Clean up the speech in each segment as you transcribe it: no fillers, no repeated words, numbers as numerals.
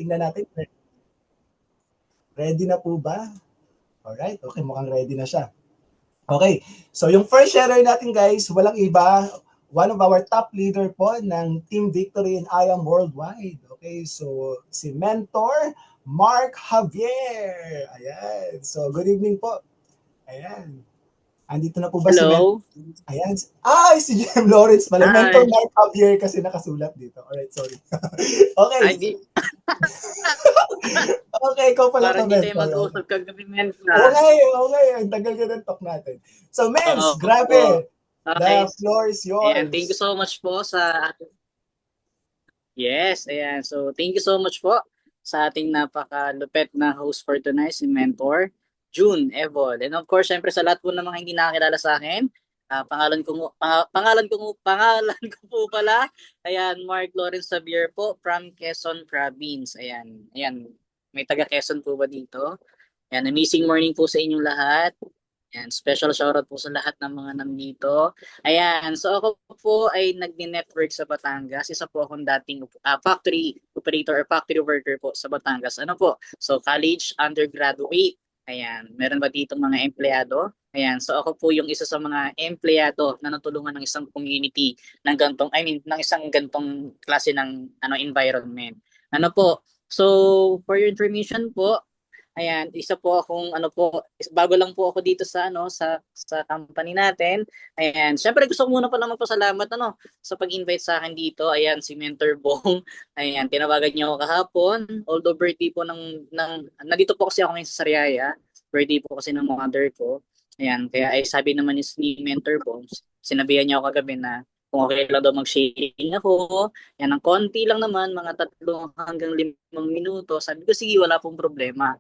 tingnan natin. Ready na po ba? Alright, okay, mukhang ready na siya. Okay, so yung first sharer natin guys, walang iba, one of our top leader po ng Team Victory in IAM Worldwide. Okay, so si Mentor Mark Javier. Ayan, so good evening po. Ayan. Andito na po ba si Mentor? Ayan. Si Jem Lawrence pala. Hi. Mentor Mark Javier kasi nakasulat dito. Alright, sorry. Okay. Okay, ikaw pala Parang to, hindi tayo Mentor. mag-uusap kagabi, Mens. Okay. Ang tagal ka ng talk natin. So, Mens, grabe. Okay. The floor is yours. Ayan, thank you so much po sa... Yes, ayan. So, thank you so much po sa ating napakalupet na host for tonight, si Mentor, June Evol. And of course, syempre sa lahat po ng mga hindi nakakilala sa akin, pangalan ko po pala, ayan, Mark Lawrence Xavier po from Quezon Province. Ayan, may taga Quezon po ba dito? Ayan, amazing morning po sa inyong lahat. Ayan, special shoutout po sa lahat ng mga nandito. Ayan, so ako po ay nagni-network sa Batangas. Isa po akong dating factory operator or factory worker po sa Batangas. Ano po? So college, undergraduate. Ayan, meron ba dito mga empleyado? Ayan, so ako po yung isa sa mga empleyado na natulungan ng isang community ng gantong, ng isang gantong klase ng environment. Ano po? So, for your information po, ayan, isa po akong bago lang po ako dito sa sa company natin. Ayan, syempre gusto ko muna pala magpasalamat sa pag-invite sa akin dito. Ayan, si Mentor Bong. Ayan, tinawagan niyo ako kahapon. Although birthday po nandito po kasi ako ngayon sa Sariaya. Birthday po kasi ng mother ko. Ayan, kaya ay sabi naman ni Mentor Bong, sinabihan niya ako kagabi na kung okay lang daw mag-sharing ako. Yan, ng konti lang naman, mga 3 hanggang 5 minuto. Sabi ko, sige, wala pong problema.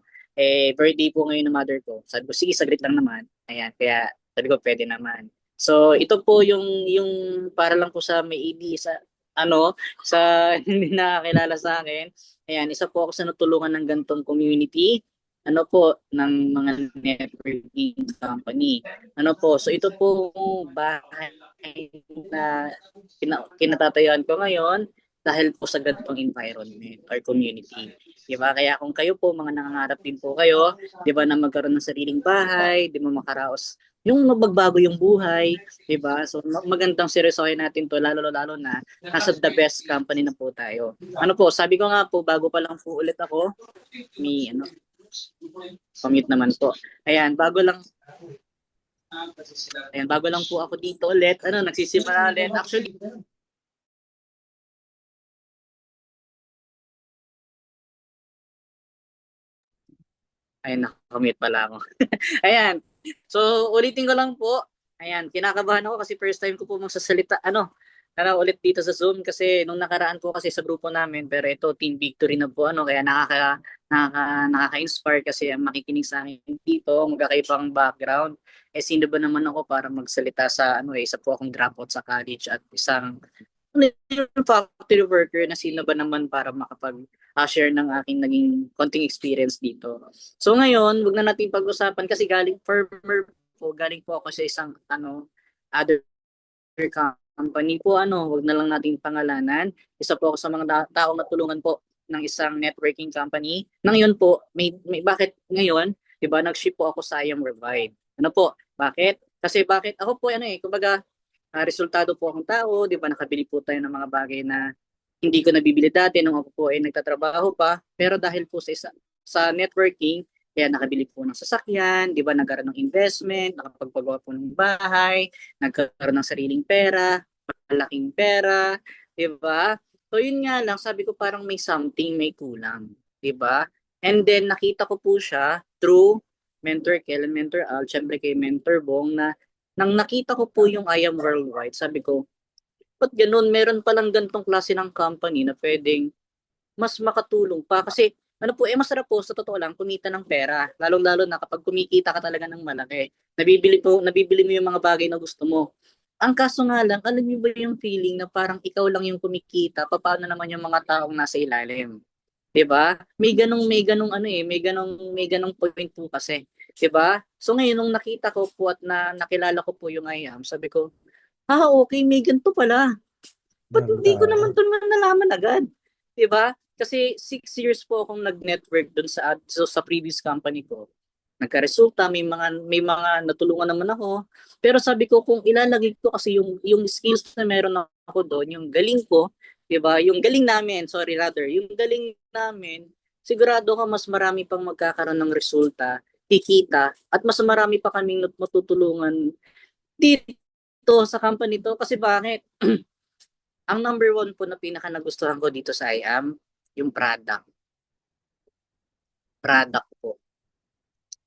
Birthday po ngayon ng mother ko. Sabi ko, sige, saglit lang naman. Ayan, kaya sabi ko, pwede naman. So, ito po yung para lang po sa may ID, sa hindi nakakilala sa akin. Ayan, isa po ako sa natulungan ng gantong community, ng mga networking company. So ito po bahay na kinatatayuan ko ngayon dahil po sa ganitong environment or community. Diba? Kaya kung kayo po, mga nangangarap din po kayo, diba, na magkaroon ng sariling bahay, di mo makaraos yung magbago yung buhay, diba? So magandang seryosohin natin to, lalo na nasa the best company na po tayo. Sabi ko nga po, bago pa lang po ulit ako, commute naman po. Ayan, bago lang po ako dito ulit, nagsisimula ulit. Actually, ayun, nakakommute pala ako. Ayan. So, ulitin ko lang po. Ayan, kinakabahan ako kasi first time ko po magsasalita. Ulit dito sa Zoom kasi nung nakaraan po kasi sa grupo namin, pero ito, Team Victory na po, kaya nakaka-inspire kasi ang makikinig sa akin dito, magkakaibang background. Sino ba naman ako para magsalita sa, isa po akong dropout sa college at isang factory worker na sino ba naman para makapag-share ng aking naging konting experience dito. So ngayon, wag na natin pag-usapan kasi galing po ako sa isang other company po, wag na lang natin pangalanan. Isa po ako sa mga taong natulungan po ng isang networking company. Nang yun po, may bakit ngayon, 'di ba, nag-ship po ako sa IAM Revive. Bakit? Kasi ako po kumbaga, resultado po akong tao, 'di ba, nakabili po tayo ng mga bagay na hindi ko nabibili dati nung ako po ay nagtatrabaho pa, pero dahil po sa networking, kaya nakabili po ng sasakyan, 'di ba, nagkaroon ng investment, nakapagpagawa po ng bahay, nagkaroon ng sariling pera, malaking pera, 'di ba? So yun nga lang, sabi ko parang may something, may kulang, 'di ba? And then nakita ko po siya through Mentor Kel and Mentor Al, syempre kay Mentor Bong, na nang nakita ko po yung IAM Worldwide, sabi ko, ba't ganun? Meron palang gantong klase ng company na pwedeng mas makatulong pa. Kasi masarap po sa totoo lang kumita ng pera. Lalong-lalo na kapag kumikita ka talaga ng malaki. Nabibili mo yung mga bagay na gusto mo. Ang kaso nga lang, alam niyo ba yung feeling na parang ikaw lang yung kumikita, paano naman yung mga taong nasa ilalim? 'Di ba? May ganong point po kasi. 'Di ba? So ngayon nung nakita ko po at nakilala ko po yung IAM, sabi ko, okay, may ganito pala. Ba't hindi ko naman ito nalaman agad? 'Di ba? Kasi 6 years po akong nag-network doon sa previous company ko. Nagkaresulta, may mga natulungan naman ako. Pero sabi ko kung ilalagay ko kasi yung skills na meron ako doon, yung galing ko, 'di ba? Yung galing namin, sorry rather, yung galing namin, sigurado ka mas marami pang magkakaroon ng resulta, kikita, at mas marami pa kaming matutulungan dito sa company to. Kasi bakit? Ang number one po na pinaka nagustuhan ko dito sa IAM, yung product. Product po.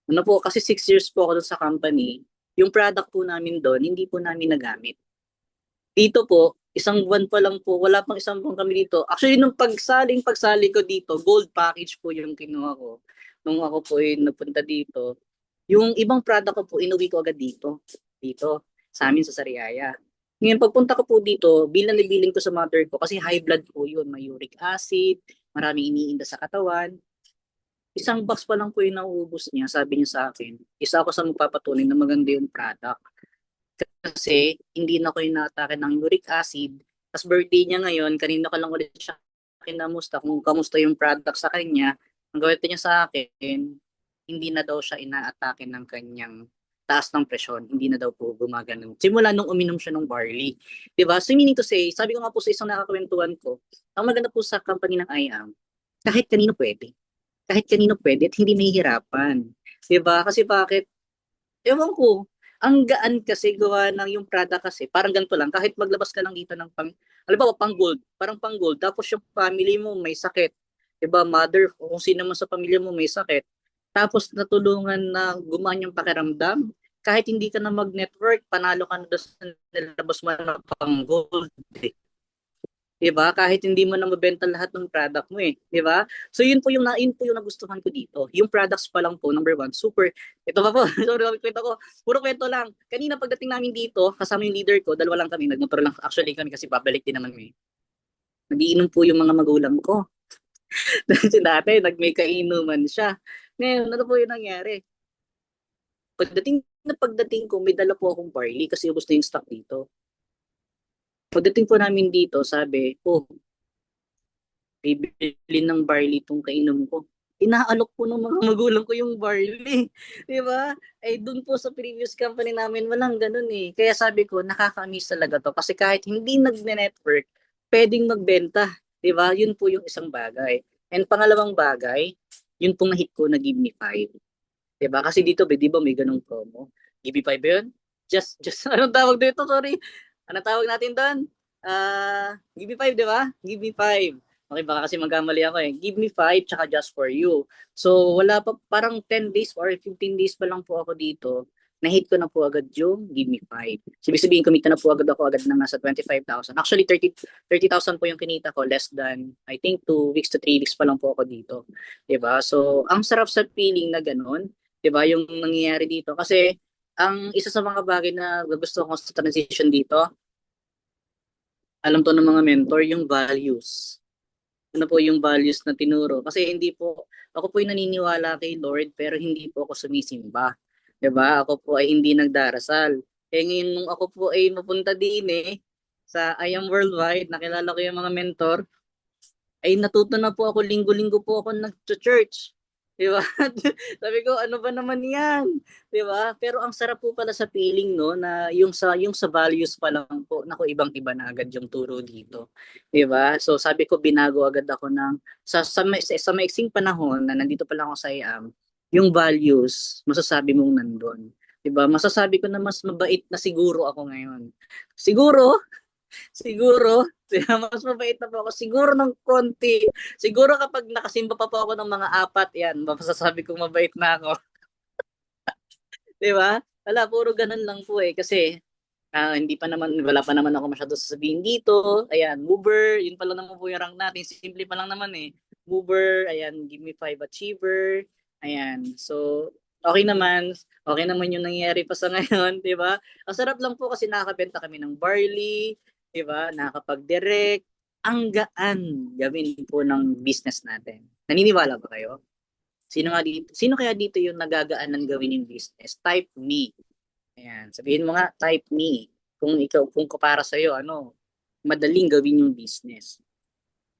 Ano po, kasi 6 years po ako doon sa company, yung product po namin doon, hindi po namin nagamit. Dito po, isang buwan pa lang po, wala pang isang buwan kami dito. Actually, nung pagsali ko dito, gold package po yung kinuha ko. Nung ako po yung napunta dito, yung ibang product ko po, inuwi ko agad dito. Dito, sa amin sa Sariaya. Ngayon, pagpunta ko po dito, bilang nibiling ko sa mother ko, kasi high blood po yun, may uric acid, maraming iniinda sa katawan. Isang box pa lang po yung nauubos niya, sabi niya sa akin. Isa ako sa magpapatunay na maganda yung product. Kasi hindi na ko inatake ng uric acid. Tapos birthday niya ngayon, kanina ko lang ulit siya kinamusta kung kamusta yung product sa kanya. Ang gawin niya sa akin, hindi na daw siya inaatake ng kanyang taas ng presyon. Hindi na daw po gumagano. Simula nung uminom siya ng barley. Diba? So meaning to say, sabi ko nga po sa isang nakakwentuhan ko, ang maganda po sa company ng IAM, kahit kanino pwede. Kahit kanino pwede at hindi mahihirapan. Diba? Kasi bakit? Ewan ko. Ang gaan kasi gawa ng yung Prada kasi, parang ganito lang, kahit maglabas ka lang dito ng alam ba, pang gold, parang pang gold, tapos yung family mo may sakit, diba, mother, o kung sino man sa pamilya mo may sakit, tapos natulungan na gumaan yung pakiramdam, kahit hindi ka na mag-network, panalo ka na doon sa nilabas mo na pang gold, eh. 'Di ba? Kahit hindi mo na mabenta lahat ng product mo eh, 'di ba? So yun po yung nagustuhan ko dito. Yung products pa lang po, number one, super. Ito pa po, sorry, kwento ko. Puro kwento lang. Kanina pagdating namin dito, kasama yung leader ko, dalawa lang kami, nagmotor lang actually kami kasi babalik din naman kami. Nagiinom po yung mga magulang ko. Kasi dati, nagmay kainuman siya. Ngayon, ano po yung nangyari? Pagdating ko, may dala po akong barley kasi ubos na yung stock dito. Pagdating po namin dito, sabi, oh, bibili ng barley itong kainom ko. Inaalok po ng mga magulang ko yung barley. Di ba? Eh, dun po sa previous company namin, walang ganun eh. Kaya sabi ko, nakaka-miss talaga to. Kasi kahit hindi nagne-network, pwedeng magbenta. Di ba? Yun po yung isang bagay. And pangalawang bagay, yun pong na-hit ko na Give Me Five. Di ba? Kasi dito, di ba, may ganung promo. Give Me Five ba yun? Anong tawag dito? Sorry. Anong tawag natin doon? Give Me Five, di ba? Give Me Five. Okay, baka kasi magkamali ako eh. Give Me Five, tsaka Just For You. So, wala pa, parang 10 days or 15 days pa lang po ako dito. Na-hit ko na po agad yung Give Me Five. So, ibig sabihin, kumita na po agad na nasa 25,000. Actually, 30,000 po yung kinita ko, less than, I think, 2 weeks to 3 weeks pa lang po ako dito. Diba? So, ang sarap sa feeling na ganun. Diba? Yung nangyayari dito. Kasi, ang isa sa mga bagay na gusto ko sa transition dito, alam to ng mga mentor, yung values. Ano po yung values na tinuro? Kasi hindi po, ako po yung naniniwala kay Lord, pero hindi po ako sumisimba. 'Di ba? Ako po ay hindi nagdarasal. Eh ngayon nung ako po ay mapunta din sa I Am Worldwide, nakilala ko yung mga mentor, ay natuto na po ako, linggo-linggo po ako nag-church. Di ba? Sabi ko, ano ba naman yan? Di ba? Pero ang sarap po pala sa feeling, no, na yung sa values pa lang po, nako, ibang-iba na agad yung turo dito. Di ba? So sabi ko, binago agad ako ng, sa maiksing panahon na nandito pa lang ako sa IAM, yung values, masasabi mong nandun. Di ba? Masasabi ko na mas mabait na siguro ako ngayon. Siguro, siguro, mas mabait na po ako. Siguro ng konti. Siguro kapag nakasimba pa po ako ng mga apat, yan, masasabi kong mabait na ako. Di ba? Wala, puro ganun lang po eh. Kasi, hindi pa naman, wala pa naman ako masyado sasabihin dito. Ayan, mover, yun pa lang naman po yung rank natin. Simple pa lang naman eh. Mover, ayan, give me 5 achiever. Ayan, so, okay naman. Okay naman yung nangyayari pa sa ngayon, di ba? Ang sarap lang po kasi nakakabenta kami ng barley, di ba? Nakakapag-direct. Ang gaan gawin po ng business natin. Naniniwala ba kayo? Sino kaya dito yung nagagaanan gawin yung business? Type me. Ayan, sabihin mo nga, type me. Kung para sa iyo, ano, madaling gawin yung business.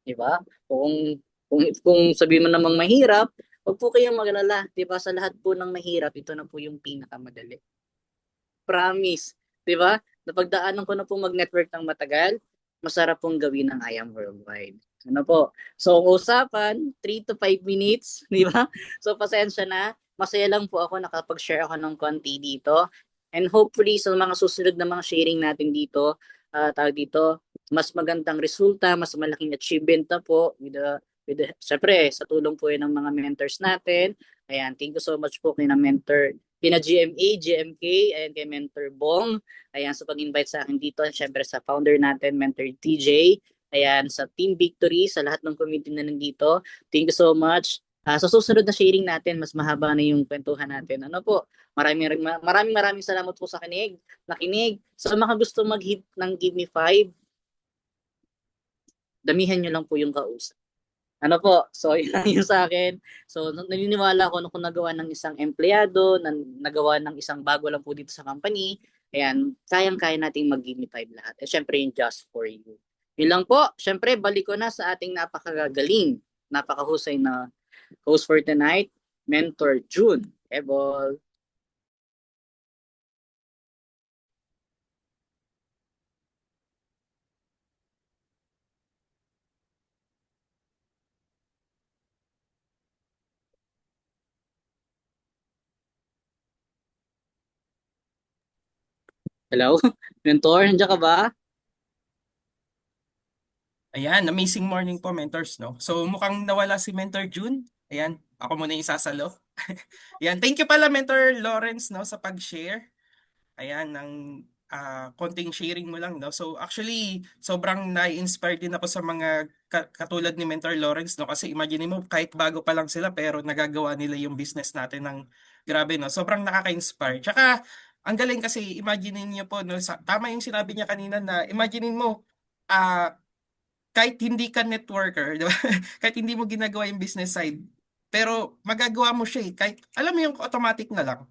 'Di ba? Kung Kung sabihin mo namang mahirap, wag po kayong magalala. 'Di ba? Sa lahat po ng mahirap, ito na po yung pinakamadali. Promise. 'Di ba? Napagdaanan ko na po mag-network ng matagal, masarap pong gawin ng I Am Worldwide. Ano po? So, ang usapan, 3 to 5 minutes, di ba? So, pasensya na. Masaya lang po ako nakapag-share ako ng konti dito. And hopefully, sa mga susunod na mga sharing natin dito, tawag dito, mas magandang resulta, mas malaking achievement na po syempre, sa tulong po yun ng mga mentors natin. Ayan, thank you so much po kay na mentor kina GMA, GMK, ayan kay Mentor Bong, ayan sa pag-invite sa akin dito, syempre sa founder natin, Mentor TJ, ayan sa Team Victory, sa lahat ng community na nandito. Thank you so much. Sa susunod na sharing natin, mas mahaba na yung kwentuhan natin. Ano po, maraming salamat po sa nakinig. Sa mga gusto mag-hit ng Give Me 5, damihan nyo lang po yung kausap. Ano po, so yun lang yung sa akin. So naniniwala ako na kung nagawa ng isang empleyado, nagawa ng isang bago lang po dito sa company, ayan, kayang-kaya nating mag-give me five lahat. Eh syempre yung just for you. Yun lang po, syempre balik ko na sa ating napakagaling, napakahusay na host for tonight, Mentor June Ebol. Hello? Mentor, nandiyan ka ba? Ayan, amazing morning po, mentors, no? So, mukhang nawala si Mentor June. Ayan, ako muna yung sasalo. Ayan, thank you pala, Mentor Lawrence, no, sa pag-share. Ayan, ng konting sharing mo lang, no? So, actually, sobrang na-inspire din ako sa mga katulad ni Mentor Lawrence, no? Kasi imagine mo, kahit bago pa lang sila, pero nagagawa nila yung business natin ng grabe, no? Sobrang nakaka-inspire. Tsaka, ang galing kasi, imagine niyo po, no? Tama yung sinabi niya kanina na, imagine mo, ah kahit hindi ka networker, di ba? Kahit hindi mo ginagawa yung business side, pero magagawa mo siya eh. Kahit, alam mo yung automatic na lang.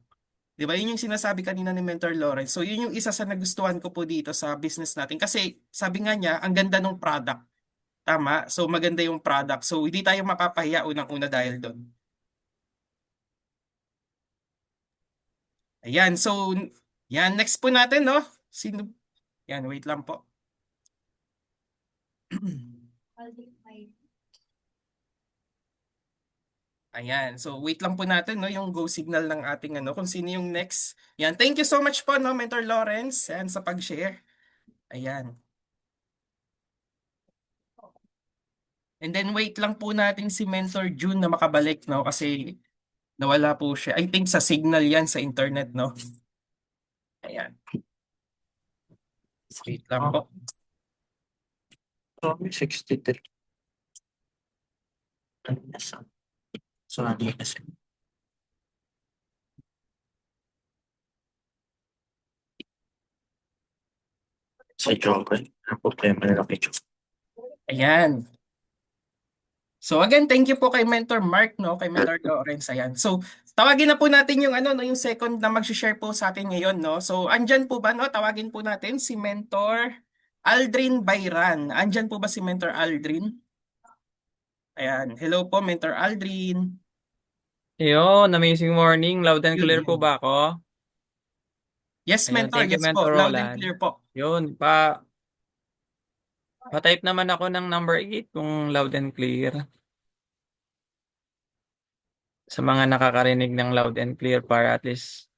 Di ba? Yun yung sinasabi kanina ni Mentor Lawrence. So, yun yung isa sa nagustuhan ko po dito sa business natin. Kasi, sabi nga niya, ang ganda ng product. Tama? So, maganda yung product. So, hindi tayo mapapahiya unang-una dahil doon. Ayan. So, yan. Next po natin, no? Sino? Yan, wait lang po. Ayan. So, wait lang po natin, no, yung go signal ng ating ano, kung sino yung next. Yan. Thank you so much po, no, Mentor Lawrence, and sa pag-share. Ayan. And then, wait lang po natin si Mentor June na makabalik, no, kasi nawala po siya. I think sa signal yan sa internet, no. Ayan. Wait lang po. 63. So, hindi kasi. Sa joke, ang problema nila kay Joke. Ayan. So again, thank you po kay Mentor Mark, no, kay Mentor Lawrence. Ayan. So tawagin na po natin yung ano, no, yung second na mag-share po sa atin ngayon, no. So andyan po ba, no? Tawagin po natin si Mentor Aldrin Bayran. Andyan po ba si Mentor Aldrin? Ayan. Hello po, Mentor Aldrin. Yun, amazing morning. Loud and clear po Yun. ba ako? Yes, Ayun, Mentor. thank you, Yes po. Mentor Loud and Roland. clear po. Yun, pa-type naman ako ng number 8 kung loud and clear. Sa mga nakakarinig ng loud and clear para at least.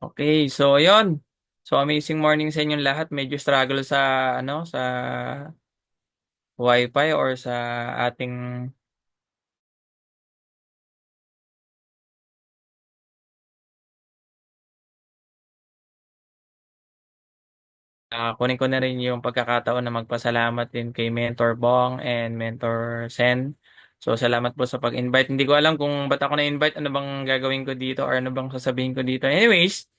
Okay, so yun. So amazing morning sa inyong lahat. Medyo struggle sa sa Wi-Fi or sa ating kunin ko na rin yung pagkakataon na magpasalamat din kay Mentor Bong and Mentor Sen. So, salamat po sa pag-invite. Hindi ko alam kung ba't ako na-invite, ano bang gagawin ko dito or ano bang sasabihin ko dito. Anyways,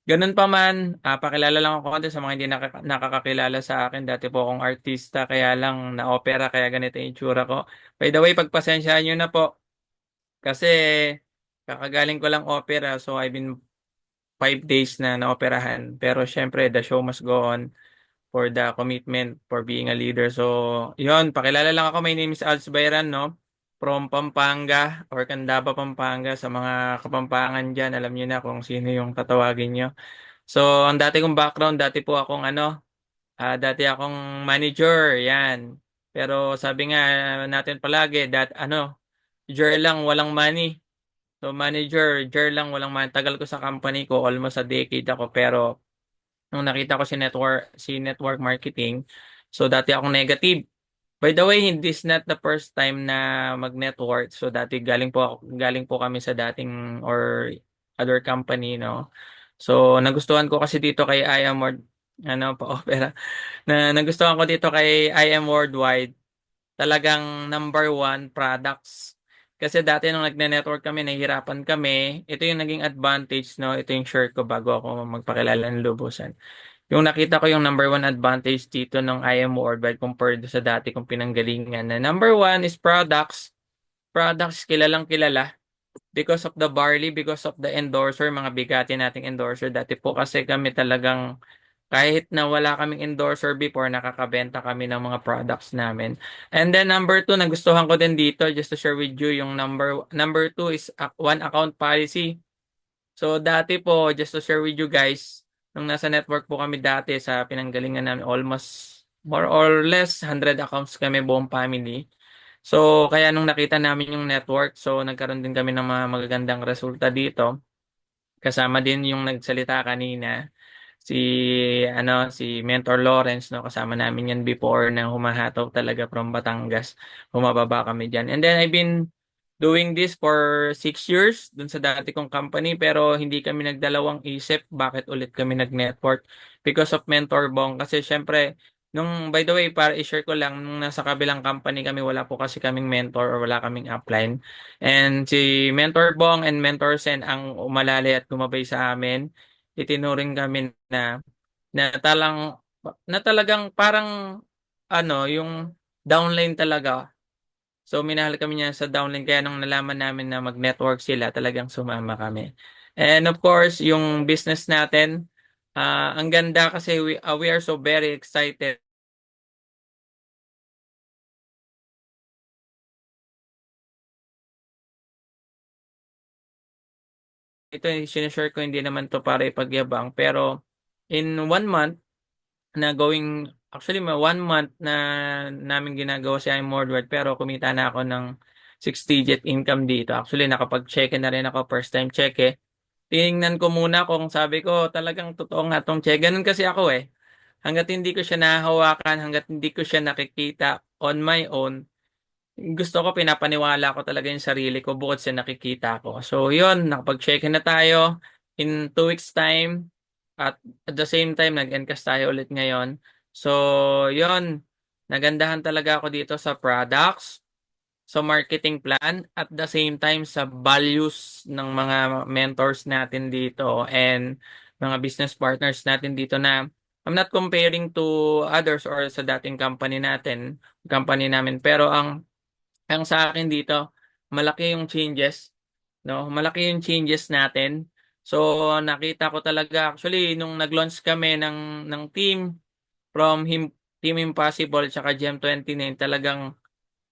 ganun pa man, pakilala lang ako konti sa mga hindi nakakakilala sa akin. Dati po akong artista, kaya lang na-opera, kaya ganito yung itsura ko. By the way, pagpasensyahan nyo na po. Kasi kakagaling ko lang opera, so I've been 5 days na naoperahan. Pero syempre, the show must go on. for the commitment for being a leader. So, yun, pakilala lang ako. My name is Alz Bayran, no? From Pampanga or Candaba, Pampanga. Sa mga Kapampangan dyan, alam niyo na kung sino yung tatawagin nyo. So, ang dati kong background, dati po akong dati akong manager, yan. Pero sabi nga natin palagi, jer lang, walang money. So, manager, jer lang, walang money. Tagal ko sa company ko, almost a decade ako. Pero, nung nakita ko si network marketing, so dati akong negative. By the way, this not the first time na mag-network. So dati galing po kami sa dating or other company, no. So nagustuhan ko kasi dito kay I am World pa-opera. Nagustuhan ko dito kay I am Worldwide. Talagang number one products. Kasi dati nung nagne-network kami, nahihirapan kami. Ito yung naging advantage, no. Ito yung share ko bago ako magpakilala ng lubusan. Yung nakita ko yung number one advantage dito ng IMO Worldwide compared sa dati kong pinanggalingan na number one is products. Products, kilalang kilala because of the barley, because of the endorser, mga bigati nating endorser. Dati po kasi kami talagang kahit na wala kaming endorser before, nakakabenta kami ng mga products namin. And then number two, nagustuhan ko din dito, just to share with you, yung number two is one account policy. So dati po, just to share with you guys, nung nasa network po kami dati sa pinanggalingan namin, almost more or less 100 accounts kami buong family. So kaya nung nakita namin yung network, so nagkaroon din kami ng mga magagandang resulta dito. Kasama din yung nagsalita kanina, si Mentor Lawrence, no, kasama namin yan before na humahataw talaga from Batangas. Humababa kami diyan. And then I've been doing this for 6 years dun sa dati kong company, pero hindi kami nagdalawang isip bakit ulit kami nag-network because of Mentor Bong. Kasi syempre, by the way, para i-share ko lang, nung nasa kabilang company kami, wala po kasi kaming mentor or wala kaming upline. And si Mentor Bong and Mentor Sen ang umalali at gumabay sa amin. Itinuring kami na talagang parang yung downline talaga. So, minahal kami niya sa downline. Kaya nung nalaman namin na mag-network sila, talagang sumama kami. And of course, yung business natin, ang ganda kasi we are so very excited. Ito yung sinashare ko, hindi naman to para ipagyabang. Pero in 1 month, actually, 1 month na namin ginagawa si I'm Mordward, pero kumita na ako ng 6-digit income dito. Actually, nakapag-check na rin ako, first time check eh. Tingnan ko muna kung sabi ko talagang totoo nga tong check. Ganun kasi ako eh. Hanggat hindi ko siya nahahawakan, hanggat hindi ko siya nakikita on my own, gusto ko pinapaniwala ko talaga yung sarili ko bukod sa nakikita ko. So yun, nakapag-check na tayo in 2 weeks time at the same time nag-encash tayo ulit ngayon. So yun, nagandahan talaga ako dito sa products, sa marketing plan, at the same time sa values ng mga mentors natin dito and mga business partners natin dito na I'm not comparing to others or sa dating company namin, pero ang sa akin dito, malaki yung changes, no? Malaki yung changes natin. So, nakita ko talaga actually nung nag-launch kami ng team from Team Impossible tsaka GM29, talagang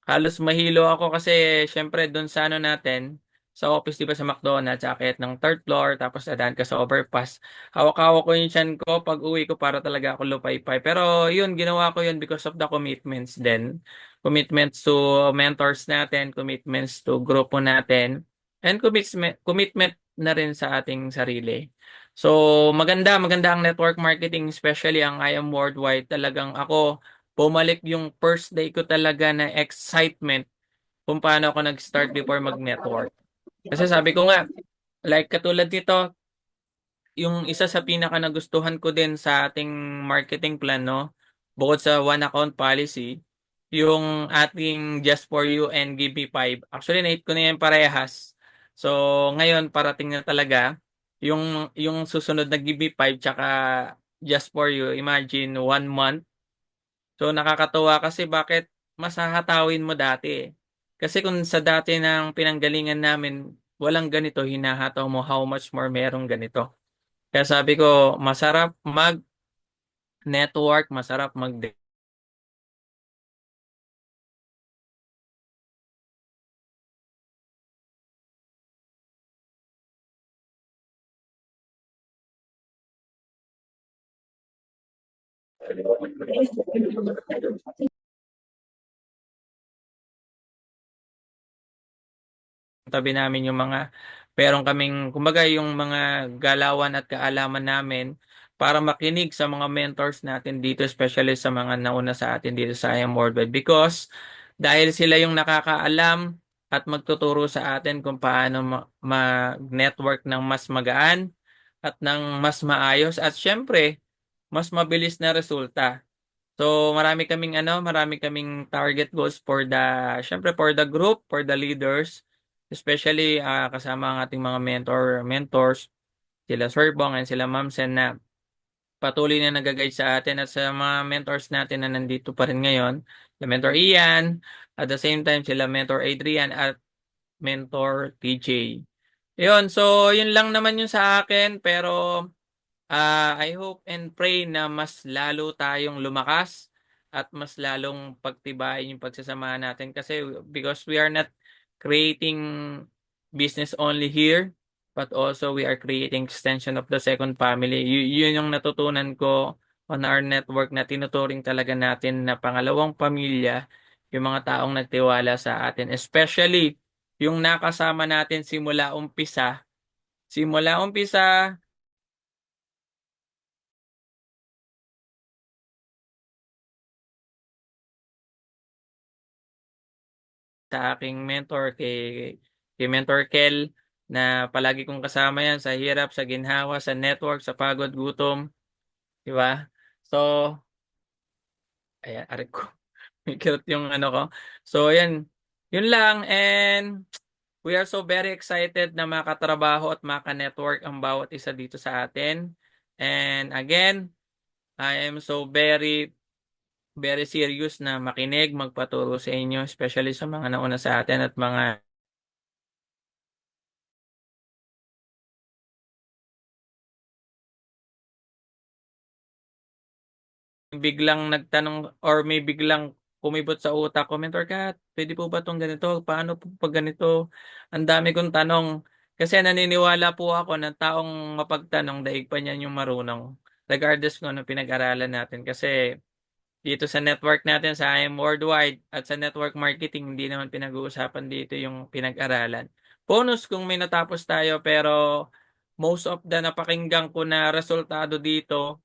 halos mahilo ako kasi syempre doon sa natin, sa office, di ba, sa McDonald's, akit ng third floor, tapos dadaan ka sa overpass. Hawak-hawak ko yung tiyan ko pag uwi ko para talaga ako lupay-pay. Pero yun, ginawa ko yun because of the commitments din. Commitments to mentors natin, commitments to grupo natin, and commitment na rin sa ating sarili. So, maganda ang network marketing, especially ang I Am Worldwide. Talagang ako, bumalik yung first day ko talaga na excitement kung paano ako nag-start before mag-network. Kasi sabi ko nga, like katulad nito, yung isa sa pinaka nagustuhan ko din sa ating marketing plan, no, bukod sa one account policy, yung ating Just For You and Give Me 5. Actually, na-hit ko na yan parehas. So, ngayon, parating na talaga yung susunod na Give Me 5 tsaka Just For You. Imagine, 1 month. So nakakatuwa kasi bakit mas hahatawin mo dati eh. Kasi kung sa dati ng pinanggalingan namin, walang ganito, hinahataw mo how much more merong ganito. Kaya sabi ko, masarap network, masarap mag tabi namin yung mga meron kaming kumbaga yung mga galawan at kaalaman namin para makinig sa mga mentors natin dito, especially sa mga nauna sa atin dito sa IM Worldwide, because dahil sila yung nakakaalam at magtuturo sa atin kung paano mag-network ng mas magaan at ng mas maayos at syempre mas mabilis na resulta. So marami kaming target goals for syempre for the group, for the leaders, especially kasama ang ating mga mentors, sila Sir Bong and sila Ma'am Sen na patuloy na nag-guide sa atin at sa mga mentors natin na nandito pa rin ngayon, the mentor Ian, at the same time sila mentor Adrian at mentor TJ. Yun, so yun lang naman yun sa akin, pero I hope and pray na mas lalo tayong lumakas at mas lalong pagtibayin yung pagsasamahan natin kasi because we are not creating business only here but also we are creating extension of the second family. Yun yung natutunan ko on our network na tinuturing talaga natin na pangalawang pamilya yung mga taong nagtiwala sa atin, especially yung nakasama natin simula umpisa. Simula umpisa sa aking mentor kay Mentor Kel na palagi kong kasama yan sa hirap, sa ginhawa, sa network, sa pagod, gutom, di ba? So, ayan, aray ko. May kirot yung ano ko. So, ayan, yun lang and we are so very excited na makatrabaho at maka-network ang bawat isa dito sa atin. And again, I am so very very serious na makinig, magpaturo sa inyo, especially sa mga nauna sa atin at mga biglang nagtanong or may biglang kumibot sa utak ko, Mentor Kat, pwede po ba itong ganito? Paano po pag ganito? Ang dami kong tanong. Kasi naniniwala po ako na taong mapagtanong, daig pa niyan yung marunong. Regardless kung ano pinag-aralan natin. Kasi dito sa network natin, sa IM Worldwide at sa network marketing, hindi naman pinag-uusapan dito yung pinag-aralan. Bonus kung may natapos tayo, pero most of the napakinggan ko na resultado dito,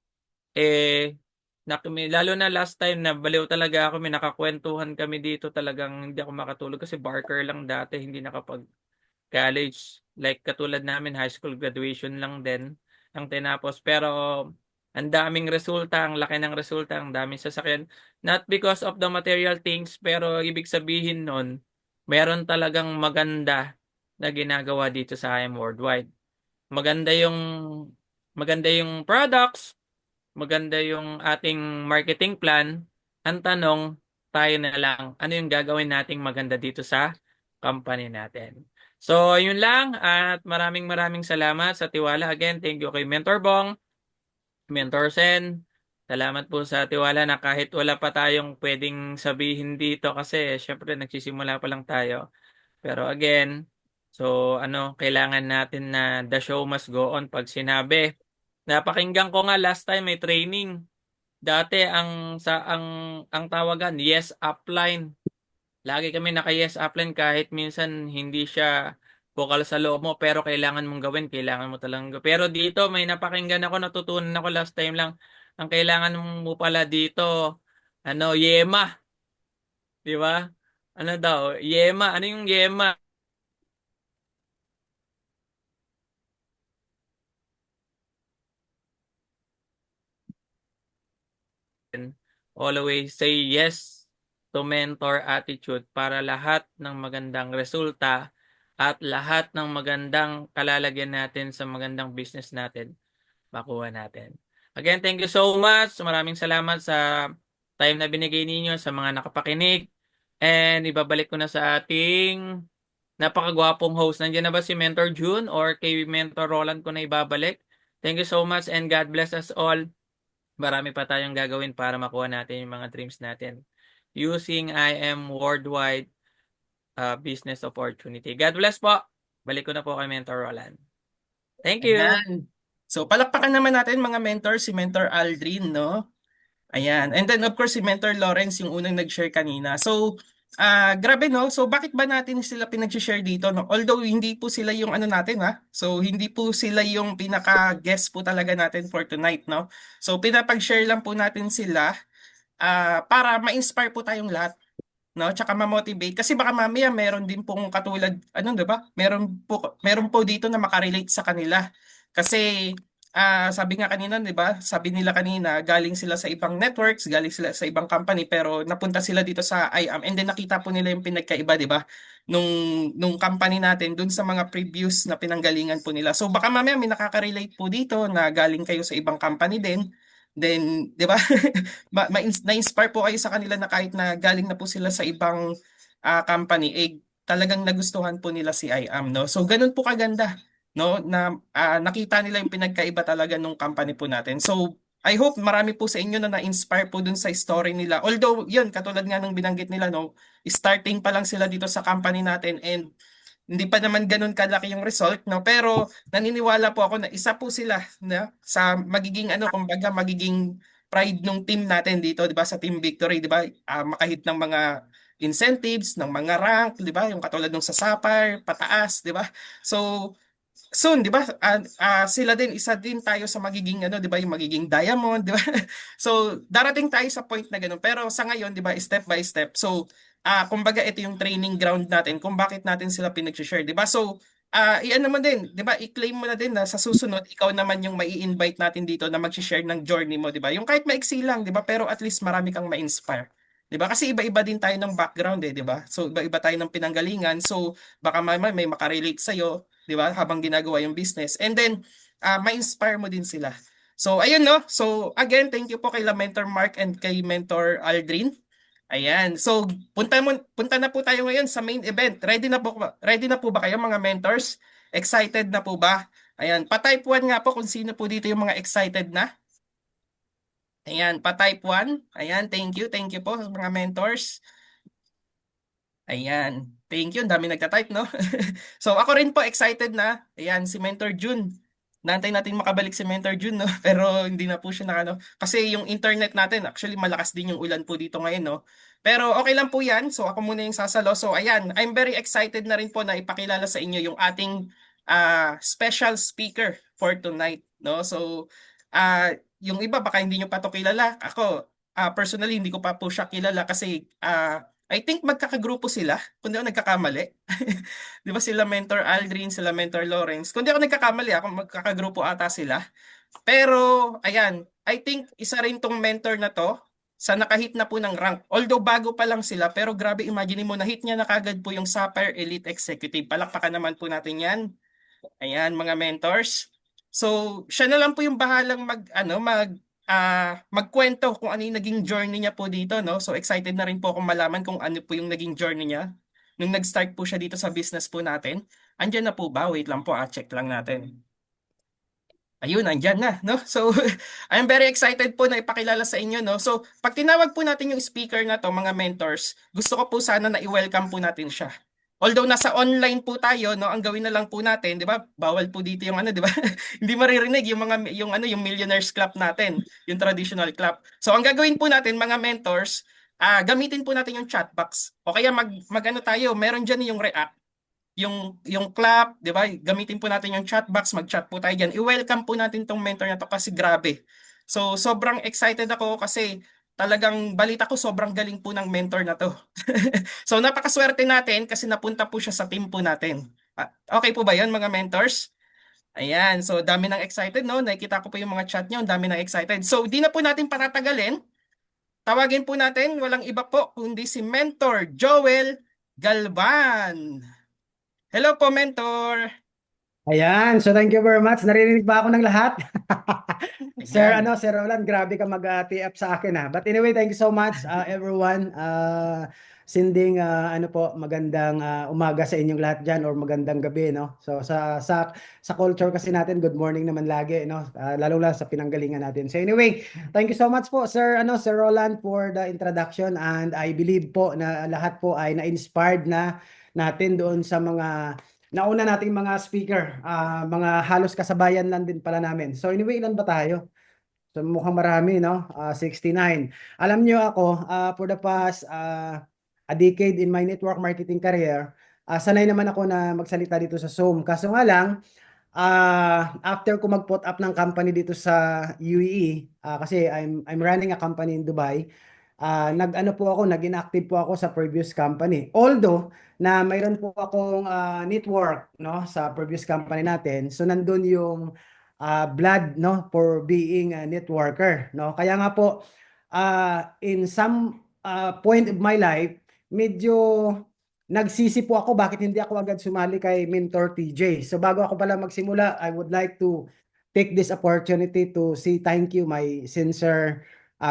lalo na last time na baliw talaga ako, may nakakwentuhan kami dito, talagang hindi ako makatulog kasi barker lang dati, hindi nakapag-college. Like katulad namin, high school graduation lang din ang tinapos. Pero ang daming resulta, ang laki ng resulta, ang daming sasakyan. Not because of the material things, pero ibig sabihin nun, meron talagang maganda na ginagawa dito sa IM Worldwide. Maganda yung maganda yung products, maganda yung ating marketing plan. Ang tanong, tayo na lang, ano yung gagawin nating maganda dito sa company natin. So, yun lang at maraming maraming salamat sa tiwala. Again, thank you kay Mentor Bong, Mentor Sen. Salamat po sa tiwala na kahit wala pa tayong pwedeng sabihin dito kasi syempre nagsisimula pa lang tayo. Pero again, so kailangan natin na the show must go on pag sinabi. Napakinggan ko nga last time may training. Dati ang tawagan yes upline. Lagi kami naka-yes upline kahit minsan hindi siya bukal sa loob mo pero kailangan mong gawin, kailangan mo talagang gawin. Pero dito may napakinggan ako, natutunan ako last time lang. Ang kailangan mo pala dito, yema, di ba? Ano daw? Yema. Ano yung yema? Always say yes to mentor attitude para lahat ng magandang resulta at lahat ng magandang kalalagyan natin sa magandang business natin, makuha natin. Again, thank you so much. Maraming salamat sa time na binigay ninyo sa mga nakapakinig. And ibabalik ko na sa ating napakagwapong host. Nandiyan na ba si Mentor June or kay Mentor Roland ko na ibabalik? Thank you so much and God bless us all. marami pa tayong gagawin para makuha natin yung mga dreams natin using IM Worldwide business opportunity. God bless po. Balik ko na po kay Mentor Roland. Thank you. Ayan. So, palakpakan naman natin mga mentor, si Mentor Aldrin, no? Ayan. And then, of course, si Mentor Lawrence, yung unang nag-share kanina. So, grabe, no? So, bakit ba natin sila pinag-share dito, no? Although, hindi po sila yung ano natin, ha? So, hindi po sila yung pinaka-guest po talaga natin for tonight, no? So, pinapag-share lang po natin sila para ma-inspire po tayong lahat, no? Tsaka ma-motivate kasi baka mamaya meron din pong katulad ano 'di ba? Meron po dito na makarelate sa kanila. Kasi sabi nga kanina 'di ba? Sabi nila kanina galing sila sa ibang networks, galing sila sa ibang company pero napunta sila dito sa IAM and then nakita po nila yung pinagkaiba 'di ba? Nung company natin dun sa mga previous na pinanggalingan po nila. So baka mamaya may nakaka-relate po dito na galing kayo sa ibang company din. Then, 'di ba? Na-inspire po kayo sa kanila na kahit na galing na po sila sa ibang company, talagang nagustuhan po nila si IAM, no? So, ganun po kaganda, no? Na nakita nila yung pinagkaiba talaga nung company po natin. So, I hope marami po sa inyo na na-inspire po dun sa story nila. Although, yun, katulad nga nung binanggit nila, no? Starting pa lang sila dito sa company natin and hindi pa naman ganun kalaki yung result, no? Pero naniniwala po ako na isa po sila na sa magiging ano, kumbaga magiging pride ng team natin dito, 'di ba? Sa Team Victory, 'di ba? Makahit ng mga incentives, ng mga rank, 'di ba? Yung katulad nung sa Sapphire, pataas, 'di ba? So, soon, 'di ba? Sila din isa din tayo sa magiging ano, 'di ba? Yung magiging diamond, 'di ba? So, darating tayo sa point na ganun. Pero sa ngayon, 'di ba, step by step. So, kumbaga ito yung training ground natin kung bakit natin sila pinag-share, 'di ba? So, iyan naman din, 'di ba? I-claim mo na din na sa susunod ikaw naman yung mai-invite natin dito na mag-share ng journey mo, 'di ba? Yung kahit maiksi lang, 'di ba? Pero at least marami kang ma-inspire. 'Di ba? Kasi iba-iba din tayo ng background 'di ba? So iba-iba tayo ng pinanggalingan. So baka may makarelate sa 'di ba? Habang ginagawa yung business. And then ma-inspire mo din sila. So ayun no. So again, thank you po kay La Mentor Mark and kay Mentor Aldrin. Ayan. So punta na po tayo ngayon sa main event. Ready na po ba kayo mga mentors? Excited na po ba? Ayan, pa-type 1 nga po kung sino po dito yung mga excited na. Ayan, pa-type 1. Ayan, thank you po sa mga mentors. Ayan, thank you. Ang dami nagta-type, no? So ako rin po excited na. Ayan, si Mentor June. Nantay natin makabalik si Mentor June, no? Pero hindi na po siya nakano. Kasi yung internet natin, actually malakas din yung ulan po dito ngayon, no? Pero okay lang po yan. So ako muna yung sasalo. So ayan, I'm very excited na rin po na ipakilala sa inyo yung ating special speaker for tonight, no? So yung iba baka hindi nyo pa to kilala. Ako, personally, hindi ko pa po siya kilala kasi I think magkakagrupo sila, kung di ako nagkakamali. Di ba sila Mentor Aldrin, sila Mentor Lawrence. Kung di ako nagkakamali, ako magkakagrupo ata sila. Pero, ayan, I think isa rin tong mentor na to sa nakahit na po ng rank. Although bago pa lang sila, pero grabe, imagine mo, na-hit niya na kagad po yung Sapphire Elite Executive. Palakpakan naman po natin yan. Ayan, mga mentors. So, siya na lang po yung bahalang magkwento kung ano yung naging journey niya po dito, no? So excited na rin po akong malaman kung ano po yung naging journey niya nung nag-start po siya dito sa business po natin. Andyan na po ba? Wait lang po, check lang natin. Ayun, andyan na, no? So, I'm very excited po na ipakilala sa inyo, no? So, pag tinawag po natin yung speaker na to, mga mentors, gusto ko po sana na i-welcome po natin siya. Although nasa online po tayo, no, ang gawin na lang po natin, 'di ba? Bawal po dito yung ano, 'di ba? Hindi maririnig yung millionaires clap natin, yung traditional clap. So ang gagawin po natin mga mentors, gamitin po natin yung chat box. O kaya mag-ano tayo, meron diyan yung react, yung clap, 'di ba? Gamitin po natin yung chat box, mag-chat po tayo diyan. I-welcome po natin tong mentor na to kasi grabe. So sobrang excited ako kasi talagang balita ko sobrang galing po ng mentor na to. So napakaswerte natin kasi napunta po siya sa team po natin. Okay po ba 'yon mga mentors? Ayan, so dami ng excited, no? Nakikita ko po yung mga chat niyo, dami ng excited. So di na po natin patatagalin. Tawagin po natin, walang iba po kundi si Mentor Joel Galvan. Hello po, Mentor. Ayan, so thank you very much. Narinig ba ako ng lahat? Sir, Ayan. Sir Roland, grabe ka mag-tee up sa akin ha. But anyway, thank you so much everyone. sinding ano po, magandang umaga sa inyong lahat diyan or magandang gabi, no? So sa culture kasi natin, good morning naman lagi, no? Lalo lang sa pinanggalingan natin. So anyway, thank you so much po Sir Sir Roland for the introduction, and I believe po na lahat po ay na-inspired na natin doon sa mga nauna nating mga speaker, mga halos kasabayan lang din pala namin. So anyway, ilan ba tayo? So mukhang marami, no? 69. Alam niyo ako, for the past a decade in my network marketing career, sanay naman ako na magsalita dito sa Zoom. Kaso nga lang, after ko mag-put up ng company dito sa UAE, kasi I'm running a company in Dubai, nag-ano po ako, nag-inactive po ako sa previous company. Although na mayroon po akong network, no, sa previous company natin. So nandun yung blood, no, for being a networker, no. Kaya nga po in some point of my life, medyo nagsisi po ako bakit hindi ako agad sumali kay Mentor TJ. So bago ako pala magsimula, I would like to take this opportunity to say thank you, my sincere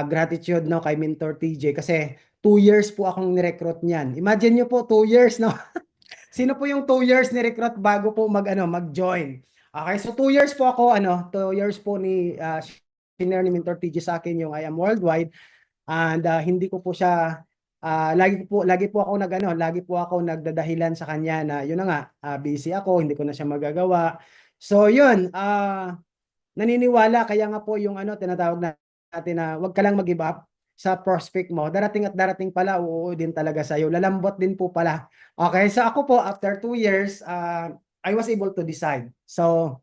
gratitude, no, kay Mentor TJ, kasi 2 years po akong nirecruit niyan. Imagine niyo po, 2 years, no. Sino po yung 2 years ni-recruit bago po mag-join? Okay, so 2 years po ako, 2 years po ni senior ni Mentor TJ sa akin yung I Am Worldwide, and hindi ko po siya lagi po ako nagdadahilan sa kanya na yun na nga, busy ako, hindi ko na siya magagawa. So yun, naniniwala, kaya nga po yung tinatawag natin na wag ka lang mag-give up sa prospect mo. Darating at darating pala, oo din talaga sa'yo. Lalambot din po pala. Okay, so ako po, after 2 years, I was able to decide. So,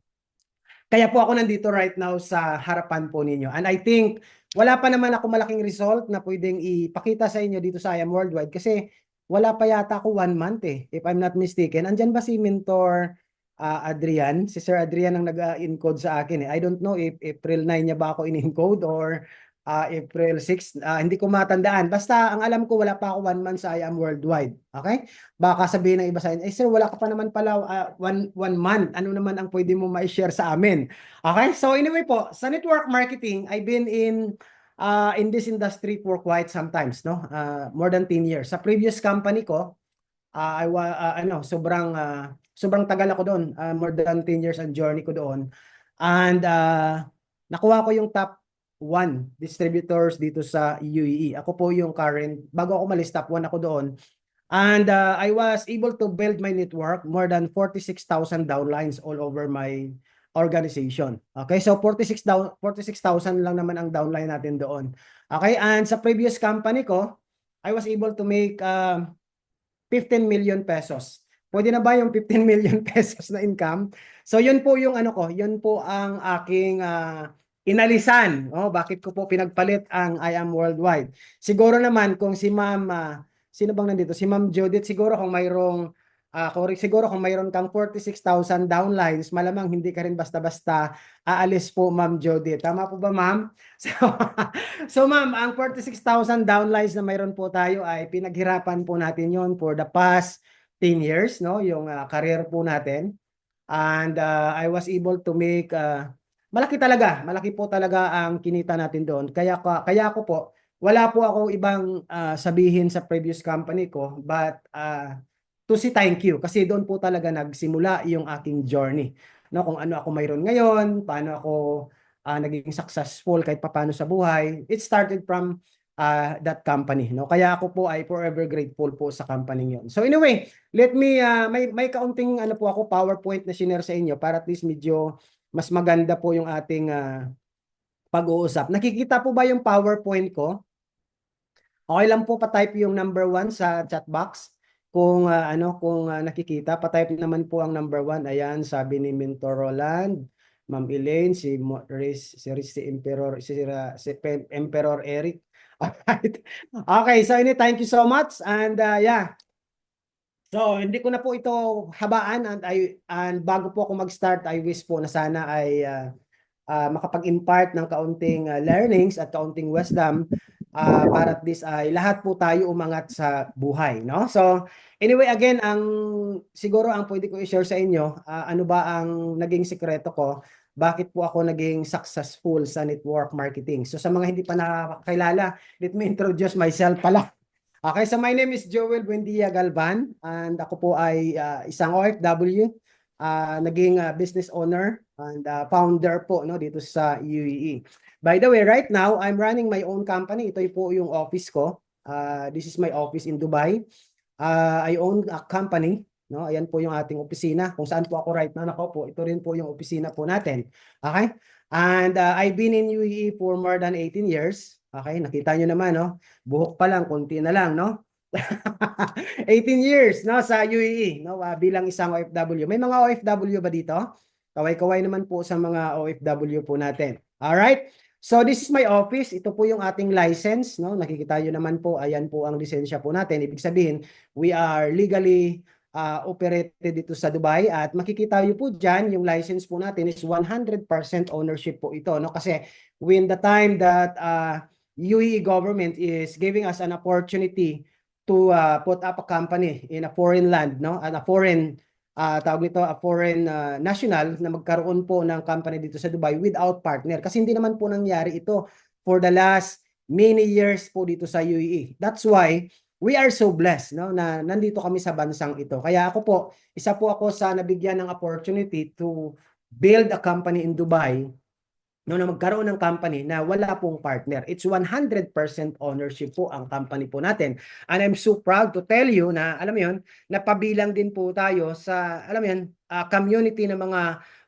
kaya po ako nandito right now sa harapan po ninyo. And I think, wala pa naman ako malaking result na pwedeng ipakita sa inyo dito sa I Am Worldwide, kasi wala pa yata ako 1 month if I'm not mistaken. Andyan ba si Mentor Adrian? Si Sir Adrian ang nag-encode sa akin. I don't know if April 9 niya ba ako in-encode or April 6, hindi ko matandaan. Basta ang alam ko, wala pa ako 1 month sa I Am Worldwide. Okay? Baka sabihin ng iba sa inyo, sir, wala ka pa naman pala 1 month. Ano naman ang pwede mo ma-share sa amin? Okay? So anyway po, sa network marketing, I've been in this industry for quite some times, no? More than 10 years. Sa previous company ko, sobrang tagal ako doon. More than 10 years ang journey ko doon. And nakuha ko yung top 1 distributors dito sa UAE. Ako po yung current, bago ako malis, top 1 ako doon. And I was able to build my network, more than 46,000 downlines all over my organization. Okay, so 46,000 lang naman ang downline natin doon. Okay, and sa previous company ko, I was able to make 15 million pesos. Pwede na ba yung 15 million pesos na income? So yun po yung yun po ang aking inalisan. Bakit ko po pinagpalit ang I Am Worldwide? Siguro naman kung si Ma'am, sino bang nandito? Si Ma'am Judith, siguro kung mayroong mayroon kang 46,000 downlines, malamang hindi ka rin basta-basta aalis po, Ma'am Judith. Tama po ba, Ma'am? So Ma'am, ang 46,000 downlines na mayroon po tayo ay pinaghirapan po natin yon for the past 10 years, no? Yung career po natin. And I was able to make malaki po talaga ang kinita natin doon. Kaya ako po, wala po akong ibang sabihin sa previous company ko, but to say thank you, kasi doon po talaga nagsimula yung aking journey. No, kung ano ako mayroon ngayon, paano ako naging successful kahit papaano sa buhay. It started from that company, no? Kaya ako po ay forever grateful po sa company yon. So anyway, let me may kaunting po ako PowerPoint na share sa inyo para at least medyo mas maganda po yung ating pag-uusap. Nakikita po ba yung PowerPoint ko? Okay lang po, pa-type yung number 1 sa chat box. Kung nakikita, pa-type naman po ang number 1. Ayan, sabi ni Mentor Roland, Ma'am Elaine, si Emperor Eric. Alright. Okay, so thank you so much, and yeah. So hindi ko na po ito habaan, and bago po ako mag-start, I wish po na sana ay makapag-impart ng kaunting learnings at kaunting wisdom para at least ay lahat po tayo umangat sa buhay, no? So anyway, again, siguro ang pwede ko i-share sa inyo, ano ba ang naging sikreto ko, bakit po ako naging successful sa network marketing. So sa mga hindi pa nakakilala, let me introduce myself pala. Okay, so my name is Joel Buendia Galvan and ako po ay isang OFW, naging business owner and founder po no dito sa UAE. By the way, right now I'm running my own company. Ito po yung office ko. This is my office in Dubai. I own a company, no? Ayan po yung ating opisina. Kung saan po ako right now nakaupo, ito rin po yung opisina po natin. Okay? And I've been in UAE for more than 18 years. Okay, nakita nyo naman, no? Buhok pa lang, konti na lang, no? 18 years, no, sa UAE, no, bilang isang OFW. May mga OFW ba dito? Kaway-kaway naman po sa mga OFW po natin. All right? So this is my office. Ito po yung ating license, no? Nakikita nyo naman po, ayan po ang lisensya po natin. Ibig sabihin, we are legally operated dito sa Dubai at makikita nyo po dyan, yung license po natin is 100% ownership po ito, no? Kasi when the time that UAE government is giving us an opportunity to put up a company in a foreign land, no? And a foreign tawag nito, a foreign national na magkaroon po ng company dito sa Dubai without partner. Kasi hindi naman po nangyari ito for the last many years po dito sa UAE. That's why we are so blessed, no, na nandito kami sa bansang ito. Kaya ako po, isa po ako sa nabigyan ng opportunity to build a company in Dubai, no, na magkaroon ng company na wala pong partner. It's 100% ownership po ang company po natin. And I'm so proud to tell you na, alam mo yun, napabilang din po tayo sa, alam mo yun, community ng mga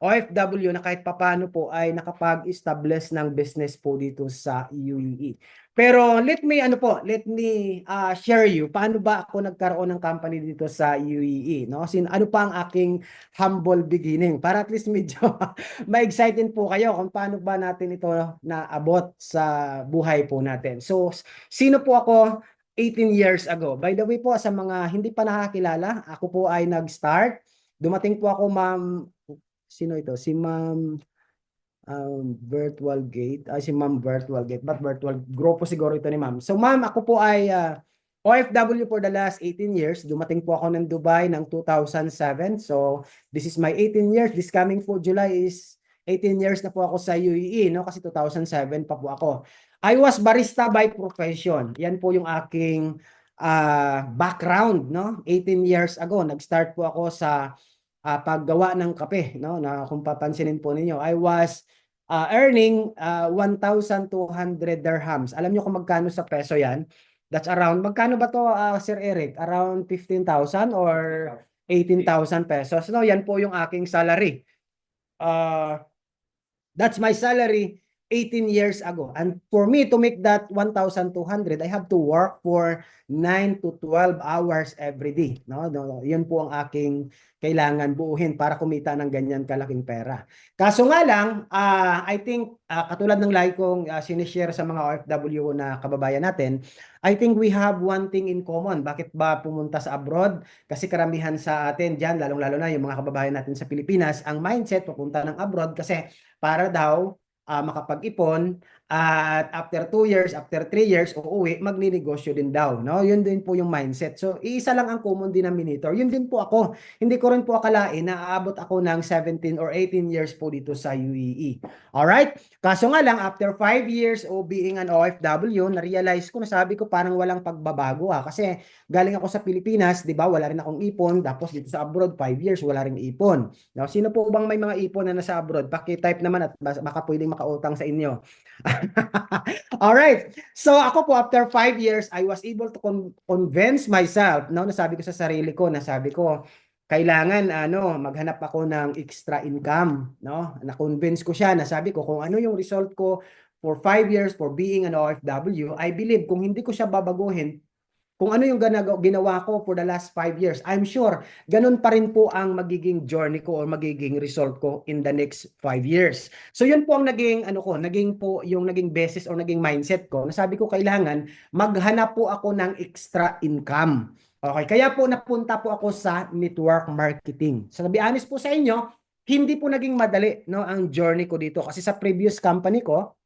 OFW na kahit papano po ay nakapag-establish ng business po dito sa UAE. Pero let me share you paano ba ako nagkaroon ng company dito sa UAE, no? Ano pa ang aking humble beginning para at least medyo ma-excited po kayo kung paano ba natin ito naabot sa buhay po natin. So, sino po ako 18 years ago? By the way po, sa mga hindi pa nakakilala, ako po ay nag-start. Dumating po ako, ma'am, sino ito? Si ma'am Virtual Gate. Si ma'am Virtual Gate. But Virtual Grupo siguro ito ni ma'am. So, ma'am, ako po ay OFW for the last 18 years. Dumating po ako ng Dubai ng 2007. So, this is my 18 years. This coming po July is 18 years na po ako sa UAE, no? Kasi 2007 pa po ako. I was barista by profession. Yan po yung aking background, no? 18 years ago, nag-start po ako sa paggawa ng kape, no? Na kung papansinin po ninyo, I was earning 1,200 dirhams. Alam niyo kung magkano sa peso yan? That's around, magkano ba to, Sir Eric? Around 15,000 or 18,000 pesos. No, yan po yung aking salary. That's my salary 18 years ago. And for me to make that 1,200, I have to work for 9 to 12 hours every day. No, yun po ang aking kailangan buuhin para kumita ng ganyan kalaking pera. Kaso nga lang, I think katulad ng lagi kong sinishare sa mga OFW na kababayan natin, I think we have one thing in common. Bakit ba pumunta sa abroad? Kasi karamihan sa atin dyan, lalong-lalo na yung mga kababayan natin sa Pilipinas, ang mindset pupunta ng abroad kasi para daw makapag-ipon at after 2 years, after 3 years, uuwi, magninegosyo din daw. No? Yun din po yung mindset. So, isa lang ang common denominator. Yun din po ako. Hindi ko rin po akalain na aabot ako ng 17 or 18 years po dito sa UAE. Alright? Kaso nga lang, after 5 years of being an OFW, na-realize ko, nasabi ko parang walang pagbabago Kasi galing ako sa Pilipinas, di ba, wala rin akong ipon. Tapos dito sa abroad, 5 years, wala rin ipon. Now, sino po bang may mga ipon na nasa abroad? Paki-type naman at baka pwedeng makautang sa inyo. All right. So ako po after 5 years, I was able to convince myself, no, nasabi ko sa sarili ko, nasabi ko kailangan maghanap ako ng extra income, no? Na-convince ko siya, nasabi ko kung ano yung result ko for 5 years for being an OFW, I believe kung hindi ko siya babaguhin, kung ano yung ginawa ko for the last 5 years, I'm sure ganun pa rin po ang magiging journey ko or magiging result ko in the next 5 years. So yun po ang naging naging basis or naging mindset ko. Nasabi ko kailangan maghanap po ako ng extra income. Okay, kaya po napunta po ako sa network marketing. So to be honest po sa inyo, hindi po naging madali, no, ang journey ko dito kasi sa previous company ko,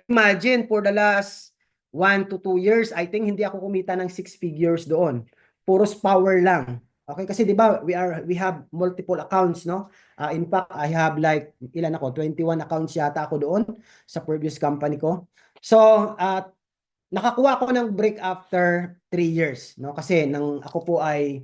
imagine for the last 1 to 2 years, I think hindi ako kumita ng 6 figures doon. Puros power lang. Okay, kasi 'di ba, we have multiple accounts, no? In fact, I have like 21 accounts yata ako doon sa previous company ko. So, nakakuha ako ng break after 3 years, no? Kasi nang ako po ay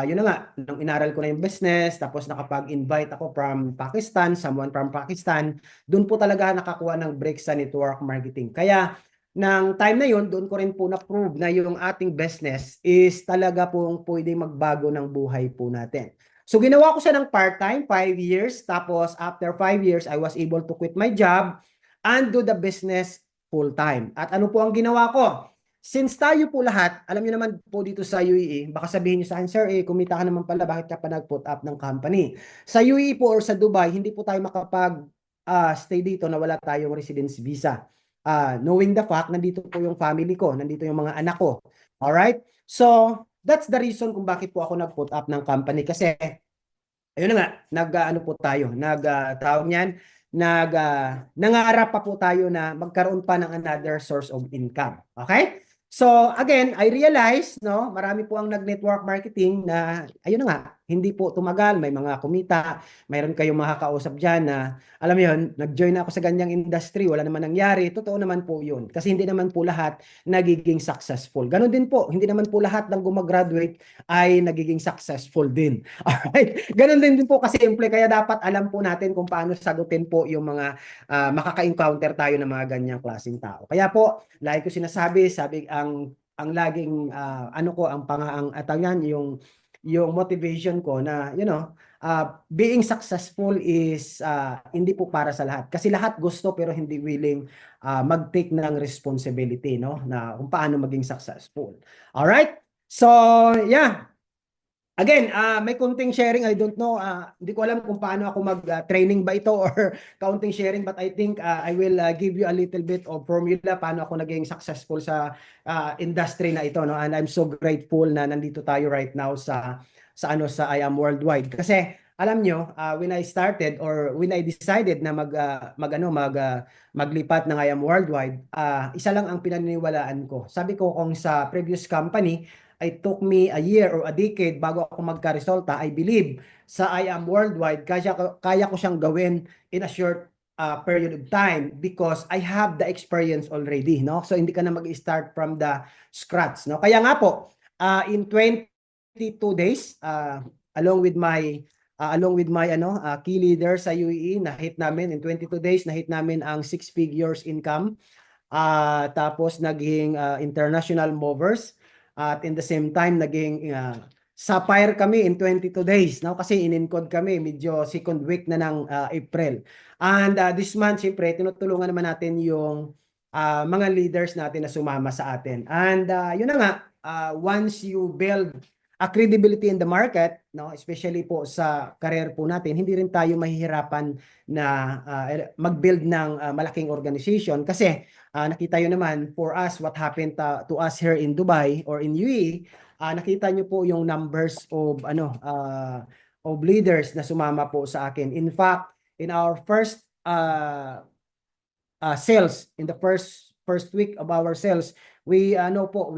yun na nga, nung inaral ko na yung business, tapos nakapag-invite ako from Pakistan, someone from Pakistan, doon po talaga nakakuha ng break sa network marketing. Kaya ng time na yun, doon ko rin po na-prove na yung ating business is talaga pong pwede magbago ng buhay po natin. So ginawa ko siya ng part-time, 5 years, tapos after 5 years, I was able to quit my job and do the business full-time. At ano po ang ginawa ko? Since tayo po lahat, alam niyo naman po dito sa UAE, baka sabihin niyo sa akin, sir, kumita ka naman pala, bakit ka pa nag-put up ng company? Sa UAE po or sa Dubai, hindi po tayo makapag stay dito na wala tayong residence visa. Knowing the fact, nandito po yung family ko, nandito yung mga anak ko. Alright? So, that's the reason kung bakit po ako nag-put up ng company. Kasi, ayun na nga, ano po tayo, tawag niyan, nangarap pa po tayo na magkaroon pa ng another source of income. Okay? So, again, I realized, no, marami po ang nag-network marketing na, ayun na nga, hindi po tumagal, may mga kumita, mayroon kayong makakausap dyan na, alam mo yun, nag-join ako sa ganyang industry, wala naman nangyari, totoo naman po yun. Kasi hindi naman po lahat nagiging successful. Ganon din po, hindi naman po lahat ng gumagraduate ay nagiging successful din. Alright? Ganon din po kasi simple, kaya dapat alam po natin kung paano sagutin po yung mga makaka-encounter tayo ng mga ganyang klaseng tao. Kaya po, like ko sinasabi, ang laging ano ko ang atangan yung motivation ko na being successful is hindi po para sa lahat kasi lahat gusto pero hindi willing mag-take ng responsibility, no, na kung paano maging successful. All right, so yeah, again, may konting sharing. I don't know, hindi ko alam kung paano ako mag-training ba ito or counting sharing, but I think I will give you a little bit of formula paano ako naging successful sa industry na ito, no? And I'm so grateful na nandito tayo right now sa I Am Worldwide. Kasi alam nyo, when I started or when I decided na maglipat ng I Am Worldwide, isa lang ang pinaniniwalaan ko. Sabi ko kung sa previous company, it took me a year or a decade bago ako magka-resulta. I believe sa I Am Worldwide, kaya ko siyang gawin in a short period of time because I have the experience already, no? So hindi ka na mag-start from the scratch, no? Kaya nga po, in 22 days, along with my key leader sa UAE, na-hit namin in 22 days, na-hit namin ang 6 figures income. Tapos naging international movers. At in the same time, naging sapphire kami in 22 days. No? Kasi in-encode kami, medyo second week na ng April. And this month, siyempre, tinutulungan naman natin yung mga leaders natin na sumama sa atin. And yun na nga, once you build a credibility in the market, no, especially po sa career po natin, hindi rin tayo mahihirapan na mag-build ng malaking organization kasi nakita nyo naman for us what happened to us here in Dubai or in UAE, nakita nyo po yung numbers of leaders na sumama po sa akin. In fact, in our first sales, in the first week of our sales, we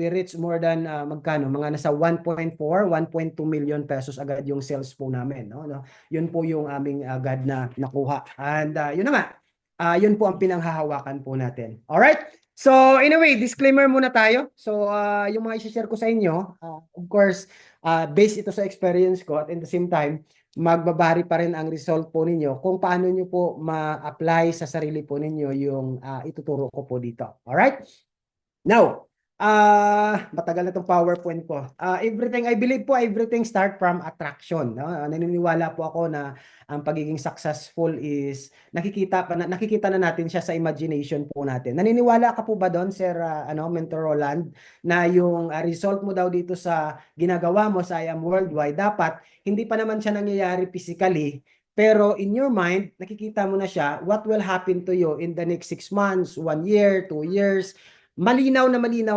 reached more than mga nasa 1.4, 1.2 million pesos agad yung sales po namin, no? Yun po yung aming agad na nakuha. And yun na nga, yun po ang pinanghahawakan po natin. All right? So anyway, disclaimer muna tayo. So yung mga i-share ko sa inyo, of course, based ito sa experience ko at in the same time, magbabari pa rin ang result po ninyo kung paano nyo po ma-apply sa sarili po ninyo yung ituturo ko po dito. Alright? Now, matagal na itong PowerPoint ko. I believe po everything start from attraction. No? Naniniwala po ako na ang pagiging successful is nakikita na natin siya sa imagination po natin. Naniniwala ka po ba doon, Sir Mentor Roland, na yung result mo daw dito sa ginagawa mo sa I Am Worldwide, dapat hindi pa naman siya nangyayari physically, pero in your mind, nakikita mo na siya, what will happen to you in the next 6 months, 1 year, 2 years, malinaw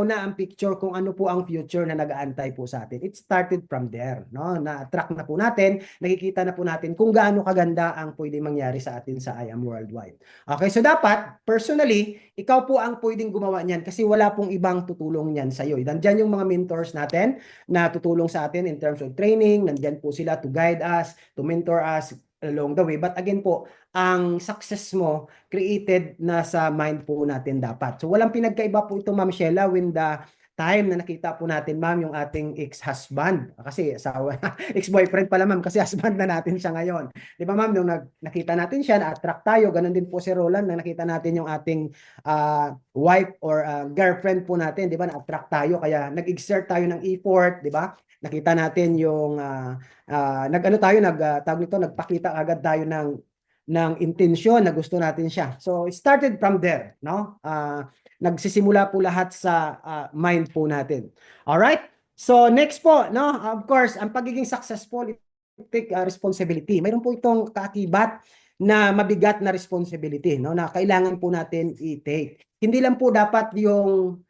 na ang picture kung ano po ang future na nag-aantay po sa atin. It started from there, no? Na-track na po natin, nakikita na po natin kung gaano kaganda ang pwede mangyari sa atin sa I Am Worldwide. Okay, so dapat, personally, ikaw po ang pwedeng gumawa niyan kasi wala pong ibang tutulong niyan sa iyo. Nandiyan yung mga mentors natin na tutulong sa atin in terms of training, nandiyan po sila to guide us, to mentor us, along the way. But again po, ang success mo created na sa mind po natin dapat. So walang pinagkaiba po ito, Ma'am Sheila, when the time na nakita po natin, ma'am, yung ating ex-husband. Kasi asawa, ex-boyfriend pala, ma'am, kasi husband na natin siya ngayon. Di ba, ma'am, nung nakita natin siya, na-attract tayo, ganun din po si Roland, na nakita natin yung ating wife or girlfriend po natin, di ba, na-attract tayo, kaya nag-exert tayo ng effort, di ba? Nakita natin yung tawag nito, nagpakita agad tayo ng intensyon na gusto natin siya. So it started from there, no? Nagsisimula po lahat sa mind po natin. All right? So next po, no? Of course, ang pagiging successful, take responsibility. Mayroon po itong kaakibat na mabigat na responsibility, no? Na kailangan po natin i-take. Hindi lang po dapat yung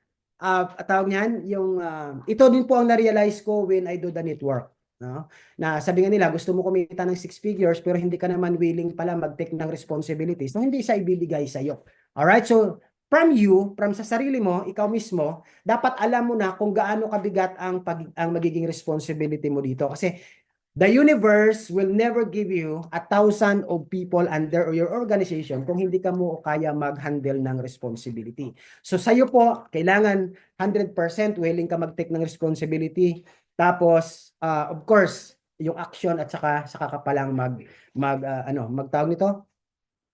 tawag niyan, yung ito din po ang na-realize ko when I do the network. No? Na sabi nga nila, gusto mo kumita ng 6 figures pero hindi ka naman willing pala mag-take ng responsibility. So hindi siya ibibigay sa iyo. Alright? So from you, from sa sarili mo, ikaw mismo, dapat alam mo na kung gaano kabigat ang magiging responsibility mo dito. Kasi the universe will never give you 1,000 of people under your organization kung hindi ka mo kaya mag-handle ng responsibility. So sa'yo po, kailangan 100% willing ka mag-take ng responsibility. Tapos, of course, yung action at saka ka pa lang magtawag nito,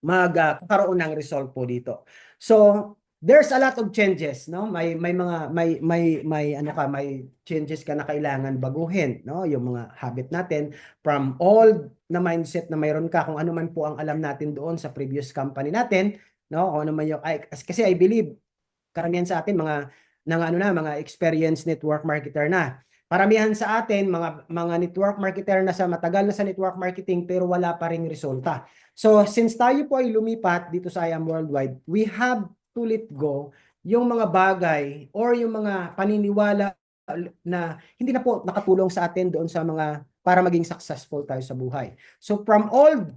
magkakaroon ng result po dito. So, there's a lot of changes, no? May changes ka na kailangan baguhin, no? Yung mga habit natin from old na mindset na mayroon ka, kung ano man po ang alam natin doon sa previous company natin, no? Kung ano man yung kasi I believe karamihan sa atin mga experienced network marketer na. Paramihan sa atin mga network marketer na sa matagal na sa network marketing pero wala pa ring resulta. So since tayo po ay lumipat dito sa IAM Worldwide, we have to let go yung mga bagay or yung mga paniniwala na hindi na po nakatulong sa atin doon sa mga para maging successful tayo sa buhay. So from old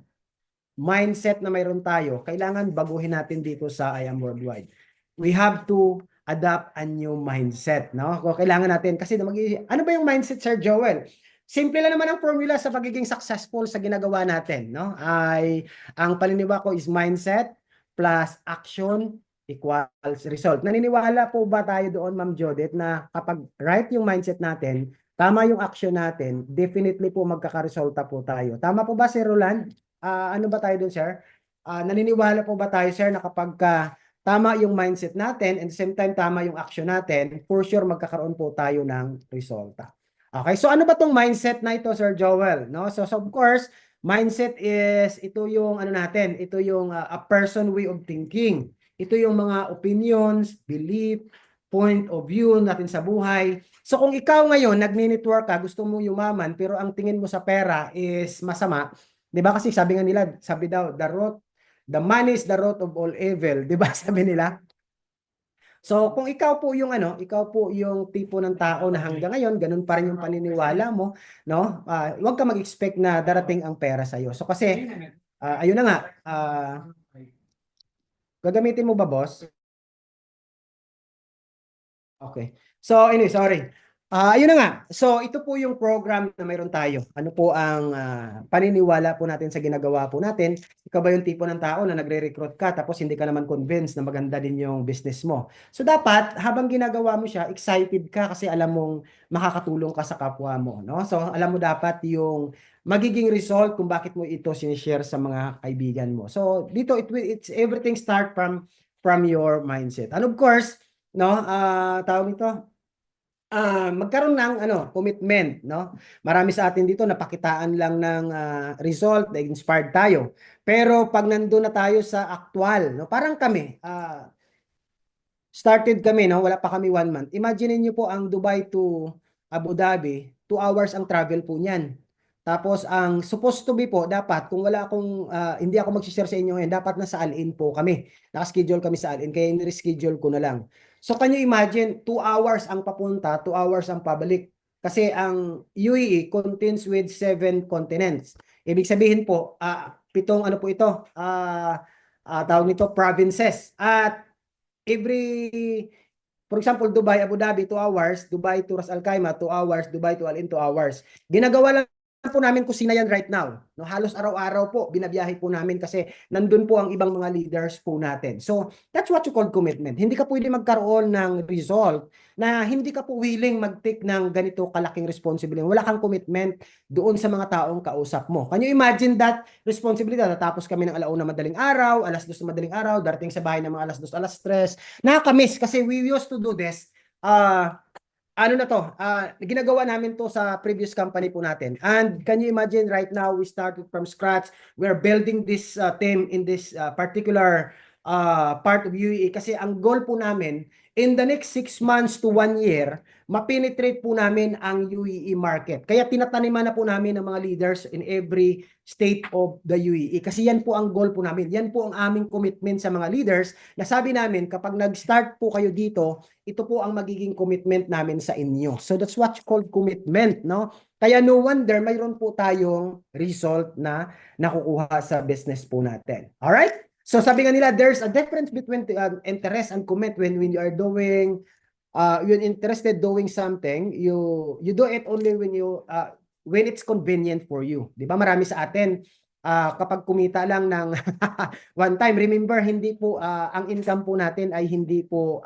mindset na mayroon tayo, kailangan baguhin natin dito sa IAM Worldwide. We have to adapt a new mindset, no? Kailangan natin kasi ano ba yung mindset, Sir Joel? Simple lang naman ang formula sa pagiging successful sa ginagawa natin, no? Ang paniniwala ko is mindset plus action equals result. Naniniwala po ba tayo doon, Ma'am Judith, na kapag right yung mindset natin, tama yung action natin, definitely po magkakaresulta po tayo. Tama po ba, Sir Roland? Ano ba tayo doon, sir? Naniniwala po ba tayo, sir, na kapag tama yung mindset natin and at the same time tama yung action natin, for sure magkakaroon po tayo ng resulta. Okay, so ano ba tong mindset na ito, Sir Joel? No? So of course, mindset is ito yung natin, ito yung a person way of thinking. Ito yung mga opinions, belief, point of view natin sa buhay. So kung ikaw ngayon nagni-network ka, gusto mo yumaman pero ang tingin mo sa pera is masama, 'di ba? Kasi sabi nga nila, sabi daw, the money is the root of all evil, 'di ba? Sabi nila. So kung ikaw po yung tipo ng tao na hanggang ngayon ganun pa rin yung paniniwala mo, no? Huwag ka mag-expect na darating ang pera sa iyo. So kasi ayun na nga, gagamitin mo ba, boss? Okay. So anyway, sorry. Ayun na nga. So ito po yung program na mayroon tayo. Ano po ang paniniwala po natin sa ginagawa po natin? Ikaw ba yung tipo ng tao na nagre-recruit ka tapos hindi ka naman convinced na maganda din yung business mo? So dapat habang ginagawa mo siya, excited ka kasi alam mong makakatulong ka sa kapwa mo, no? So alam mo dapat yung magiging result kung bakit mo ito sinishare sa mga kaibigan mo. So dito it's everything start from your mindset. And of course, no, tawag nito, magkaroon ng commitment, no? Marami sa atin dito napakitaan lang ng result, na-inspired tayo. Pero pag nandoon na tayo sa actual, no, parang kami, started kami, no, wala pa kami 1 month. Imagine niyo po ang Dubai to Abu Dhabi, 2 hours ang travel po niyan. Tapos ang supposed to be po dapat kung wala akong hindi ako mag-share sa inyo ngayon, dapat nasa Al-In po kami. Naka-schedule kami sa Al-In kaya ni-reschedule ko na lang. So can you imagine 2 hours ang papunta, 2 hours ang pabalik. Kasi ang UAE contains with 7 continents. Ibig sabihin po, 7 ano po ito? Tawag nito provinces. At for example, Dubai, Abu Dhabi 2 hours, Dubai to Ras Al Khaimah 2 hours, Dubai to Al-In 2 hours. Ginagawa lang po namin kusina yan right now. No, halos araw-araw po binabiyahe po namin kasi nandun po ang ibang mga leaders po natin. So, that's what you call commitment. Hindi ka pwede magkaroon ng result na hindi ka po willing mag-take ng ganito kalaking responsibility. Wala kang commitment doon sa mga taong kausap mo. Can you imagine that responsibility? Natapos kami ng 1:00 madaling araw, 2:00 madaling araw, darating sa bahay ng mga 2:00, 3:00. Nakakamiss kasi we used to do this. Ano na to, ginagawa namin to sa previous company po natin. And can you imagine right now, we started from scratch. We're building this team in this particular part of UAE kasi ang goal po namin, in the next 6 months to 1 year, mapenetrate po namin ang UAE market. Kaya tinataniman na po namin ng mga leaders in every state of the UAE. Kasi yan po ang goal po namin. Yan po ang aming commitment sa mga leaders na sabi namin, kapag nag-start po kayo dito, ito po ang magiging commitment namin sa inyo. So that's what you call commitment, no? Kaya no wonder, mayroon po tayong result na nakukuha sa business po natin. Alright? So sabi nga nila, there's a difference between interest and commitment when you are doing, you're interested doing something, you do it only when it's convenient for you. Di ba? Marami sa atin, kapag kumita lang ng one time, remember, hindi po, ang income po natin ay hindi po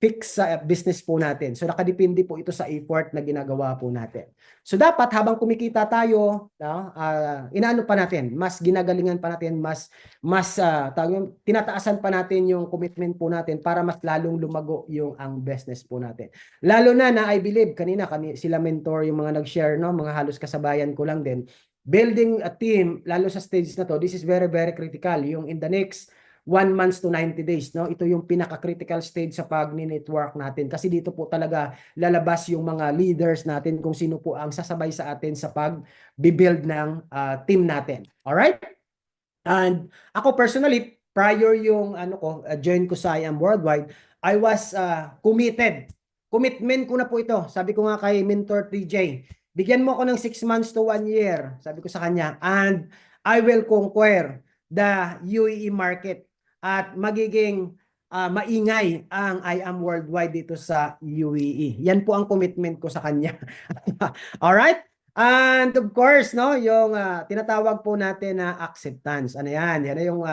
fix sa business po natin. So nakadepende po ito sa effort na ginagawa po natin. So dapat habang kumikita tayo, inaano pa natin, mas ginagalingan pa natin, mas tinataasan pa natin yung commitment po natin para mas lalong lumago yung ang business po natin. Lalo na I believe kanina sila mentor yung mga nag-share, no, mga halos kasabayan ko lang din. Building a team lalo sa stage na to, this is very very critical. Yung in the next 1 month to 90 days, no? Ito yung pinaka-critical stage sa pag-network natin. Kasi dito po talaga lalabas yung mga leaders natin kung sino po ang sasabay sa atin sa pag-build ng team natin. Alright? And ako personally, prior yung join ko sa IAM Worldwide, I was committed. Commitment ko na po ito. Sabi ko nga kay Mentor TJ, bigyan mo ako ng 6 months to 1 year. Sabi ko sa kanya, and I will conquer the UAE market at magiging maingay ang IAM Worldwide dito sa UAE. Yan po ang commitment ko sa kanya. Alright? And of course, no, yung tinatawag po natin na acceptance. Ano yan? Yan yung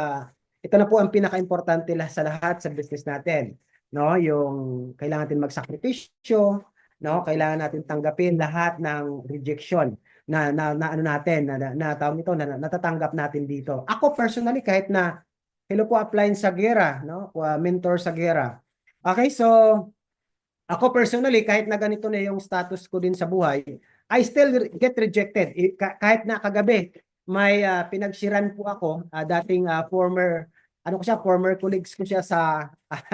ito na po ang pinaka-importante sa lahat sa business natin. No, yung kailangan natin magsakripisyo, no, kailangan natin tanggapin lahat ng rejection na ano natin na tawag nito na natatanggap natin dito. Ako personally kahit na hello po applying sa Gera, no? Mentor sa Gera. Okay, so ako personally kahit na ganito na yung status ko din sa buhay, I still get rejected. Kahit na kagabi may pinagshiran po ako, dating former colleagues ko siya sa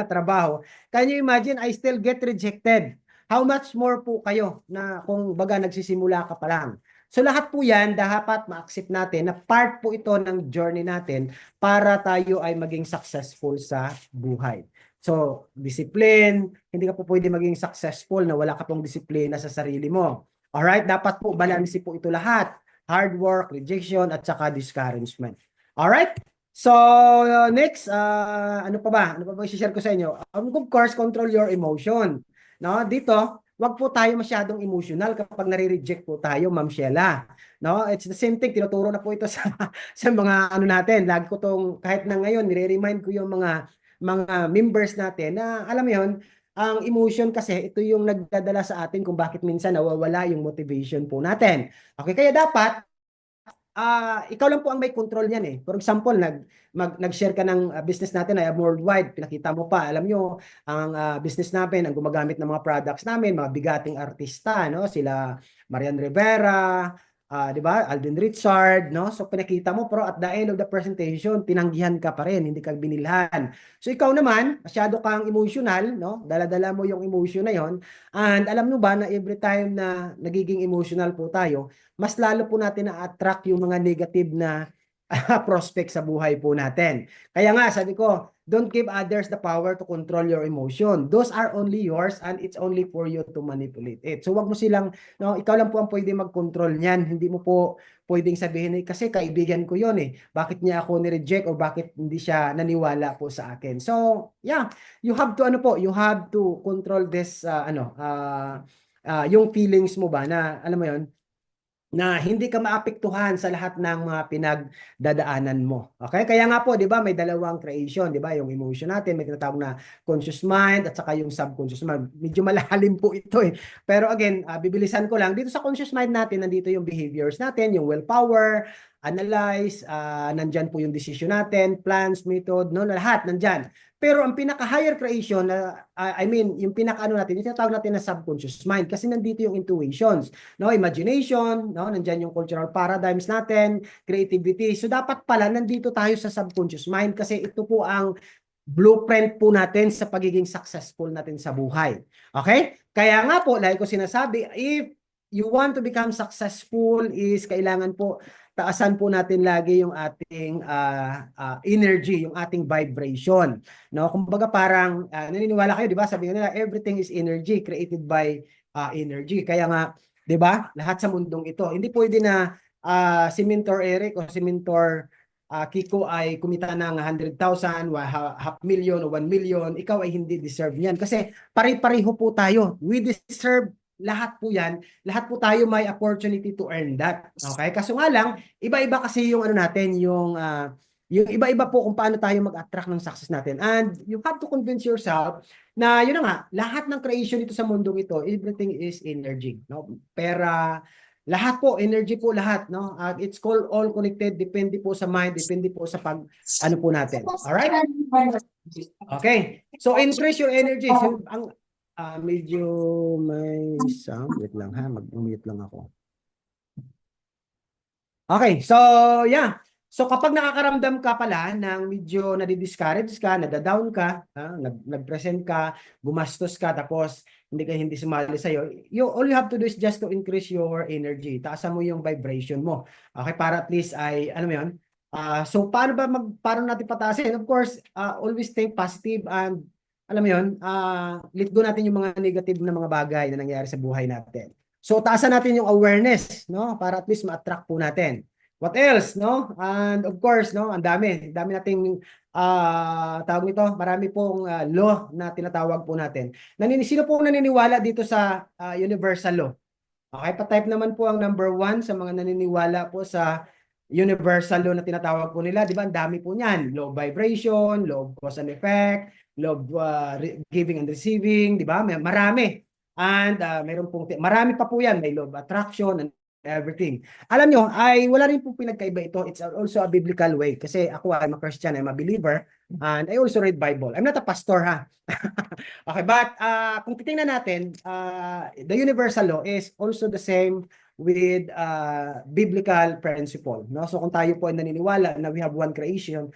trabaho. Can you imagine, I still get rejected. How much more po kayo na kung baga nagsisimula ka pa lang. So lahat po yan, dapat ma-accept natin na part po ito ng journey natin para tayo ay maging successful sa buhay. So, discipline, hindi ka po pwede maging successful na wala ka pong disiplina sa sarili mo. Alright, dapat po balanse po ito lahat. Hard work, rejection, at saka discouragement. Alright? So, next, ano pa ba? Ano pa ba i-share ko sa inyo? Of course, control your emotion. No, dito, wag po tayo masyadong emotional kapag nare-reject po tayo, Ma'am Sheila. No, it's the same thing, tinuturo na po ito sa mga ano natin. Lagi ko tong kahit na ngayon nire-remind ko yung mga members natin na alam mo 'yon, ang emotion kasi ito yung nagdadala sa atin kung bakit minsan nawawala yung motivation po natin. Okay, kaya dapat ikaw lang po ang may control niyan eh. For example, nag-share ka ng business natin ay worldwide, pinakita mo pa, alam nyo, ang business namin, ang gumagamit ng mga products namin, mga bigating artista, no? Sila Marian Rivera, di ba? Alvin Richard, no? So pinakita mo, pero at the end of the presentation, tinanggihan ka pa rin, hindi ka binilhan. So ikaw naman, masyado kang emotional, no? Dala-dala mo yung emotion na yon. And alam nyo ba na every time na nagiging emotional po tayo, mas lalo po natin na-attract yung mga negative na prospect sa buhay po natin. Kaya nga, sabi ko, don't give others the power to control your emotion. Those are only yours and it's only for you to manipulate it. So wag mo silang, no, ikaw lang po ang pwede mag-control niyan. Hindi mo po pwedeng sabihin, kasi kaibigan ko yon eh. Bakit niya ako ni-reject o bakit hindi siya naniwala po sa akin. So, yeah, you have to you have to control this yung feelings mo ba na alam mo yon. na hindi ka maapektuhan sa lahat ng mga pinagdadaanan mo. Okay? Kaya nga po, 'di ba, may dalawang creation, 'di ba? Yung emotion natin, may tinatawag na conscious mind at saka yung subconscious mind. Medyo malalim po ito eh. Pero again, bibilisan ko lang. Dito sa conscious mind natin, nandito yung behaviors natin, yung willpower, analyze, nandyan po yung decision natin, plans, method, no, lahat nandyan. Pero ang pinaka-higher creation, yung pinaka-ano natin, yung tinatawag natin na subconscious mind kasi nandito yung intuitions, no, imagination, no, nandyan yung cultural paradigms natin, creativity. So dapat pala nandito tayo sa subconscious mind kasi ito po ang blueprint po natin sa pagiging successful natin sa buhay. Okay? Kaya nga po, like ko sinasabi, if you want to become successful is kailangan po taasan po natin lagi yung ating energy, yung ating vibration. No? Kumbaga parang naniniwala kayo, 'di ba? Sabi nila everything is energy created by energy. Kaya nga, 'di ba? Lahat sa mundong ito. Hindi pwede na si Mentor Eric o si Mentor Kiko ay kumita ng 100,000, half million o 1 million, ikaw ay hindi deserve niyan. Kasi pare-pareho po tayo. We deserve lahat po yan. Lahat po tayo may opportunity to earn that. Okay? Kaso nga lang, iba-iba kasi yung ano natin, yung iba-iba po kung paano tayo mag-attract ng success natin. And you have to convince yourself na yun na nga, lahat ng creation dito sa mundong ito, everything is energy. No? Pera, lahat po, energy po lahat, no? It's called all connected, depende po sa mind, depende po sa ano po natin. Alright? Okay. So increase your energy. So, medyo may sound. Wait lang ha, mag-mute lang ako. Okay, so yeah. So kapag nakakaramdam ka pala ng medyo nadi-discourage ka, nada-down ka, nag-present ka, gumastos ka, tapos hindi sumali sa'yo, all you have to do is just to increase your energy. Taasan mo yung vibration mo. Okay, para at least ay, ano mo yun? So paano natin pataasin? Of course, always think positive and alam mo yun, let go natin yung mga negative na mga bagay na nangyayari sa buhay natin. So taasan natin yung awareness, no? Para at least ma-attract po natin. What else, no? And of course, no, ang dami nating tawag nito, marami pong law na tinatawag po natin. Sino po naniniwala dito sa universal law? Okay, pa-type naman po ang number 1 sa mga naniniwala po sa universal law na tinatawag po nila. Di ba? Ang dami po niyan. Law of vibration, law of cause and effect, law of giving and receiving, di ba? Marami. And marami pa po yan. May law of attraction and everything. Alam nyo, wala rin po pinagkaiba ito. It's also a biblical way. Kasi ako, I'm a Christian, I'm a believer, and I also read Bible. I'm not a pastor, ha? Okay, but kung titingnan natin, the universal law is also the same with biblical principle, no? So kung tayo po ay naniniwala na we have one creation,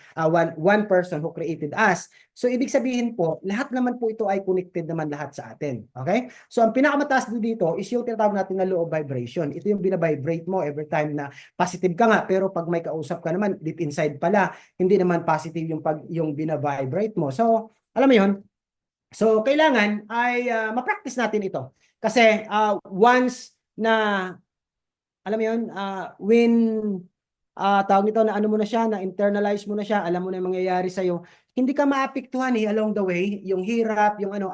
one person who created us, so ibig sabihin po, lahat naman po ito ay connected naman lahat sa atin. Okay? So ang pinakamataas dito is yung tinatawag natin na law of vibration. Ito yung binabibrate mo every time na positive ka nga, pero pag may kausap ka naman, deep inside pala, hindi naman positive yung binavibrate mo. So, alam mo yun? So, kailangan ay ma-practice natin ito. Kasi once na alam mo yun, when tawag nito na ano mo na siya, na internalize mo na siya, alam mo na yung mangyayari sa'yo, hindi ka maapektuhan along the way, yung hirap, yung ano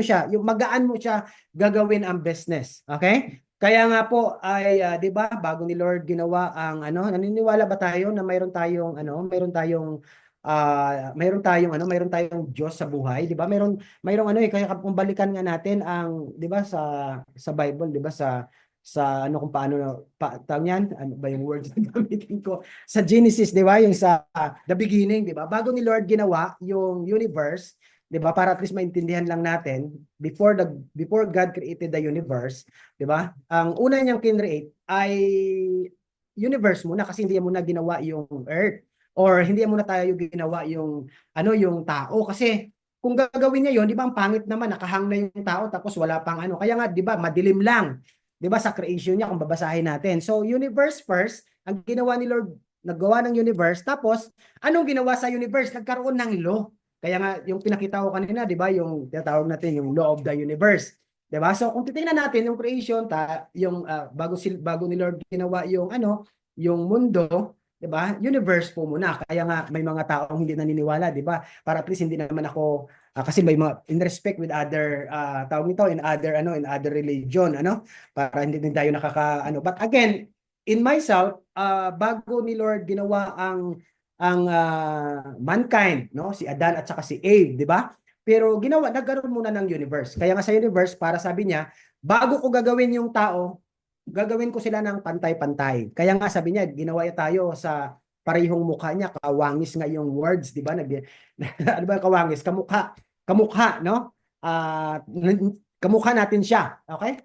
siya, yung magaan mo siya gagawin ang business. Okay? Kaya nga po ay 'di ba, bago ni Lord ginawa ang naniniwala ba tayo na mayroon tayong Diyos sa buhay, 'di ba? Mayroong kaya kung balikan nga natin ang 'di ba sa Bible, 'di ba sa kung paano tawag yan, ano ba yung words na gamitin ko sa Genesis, 'di ba? Yung sa the beginning, 'di ba? Bago ni Lord ginawa yung universe, 'di ba? Para at least maintindihan lang natin, before God created the universe, 'di ba? Ang una niyang kinreate ay universe muna kasi hindi mo na ginawa yung earth, or hindi mo na tayo ginawa yung tao, kasi kung gagawin niya yon, 'di ba, ang pangit naman, nakahang na yung tao tapos wala pang kaya nga 'di ba, madilim lang. 'Di ba, sa creation niya kung babasahin natin. So universe first, ang ginawa ni Lord, naggawa ng universe, tapos anong ginawa sa universe? Nagkaroon ng law. Kaya nga yung pinakita ko kanina, 'di ba, yung tinatawag natin yung law of the universe. 'Di ba? So kung titingnan natin yung creation, bago ni Lord ginawa yung mundo, 'di ba? Universe po muna. Kaya nga may mga taong hindi naniniwala, 'di ba? Para at least hindi naman ako kasi may mga in respect with other tawag nito in other religion, para hindi din tayo but again, in myself, bago ni Lord ginawa ang mankind, no? Si Adan at saka si Eve, 'di ba? Pero nagkaroon muna ng universe. Kaya nga sa universe, para sabi niya, bago ko gagawin yung tao, gagawin ko sila ng pantay-pantay. Kaya nga sabi niya, ginawa tayo sa parehong mukha niya, kawangis nga yung words, 'di ba? Ano ba kawangis? Kamukha, no? Kamukha natin siya, okay?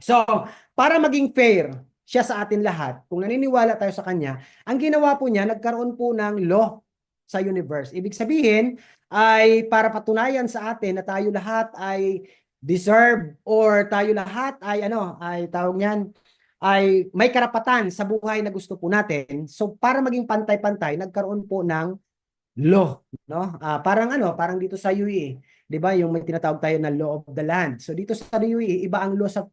So, para maging fair siya sa atin lahat, kung naniniwala tayo sa kanya, ang ginawa po niya, nagkaroon po ng law sa universe. Ibig sabihin, ay para patunayan sa atin na tayo lahat ay deserve or tayo lahat ay ay tawag niyan, ay may karapatan sa buhay na gusto po natin. So, para maging pantay-pantay, nagkaroon po ng law, no? Parang dito sa UAE, 'di ba? Yung may tinatawag tayo na law of the land. So dito sa UAE, iba ang law sa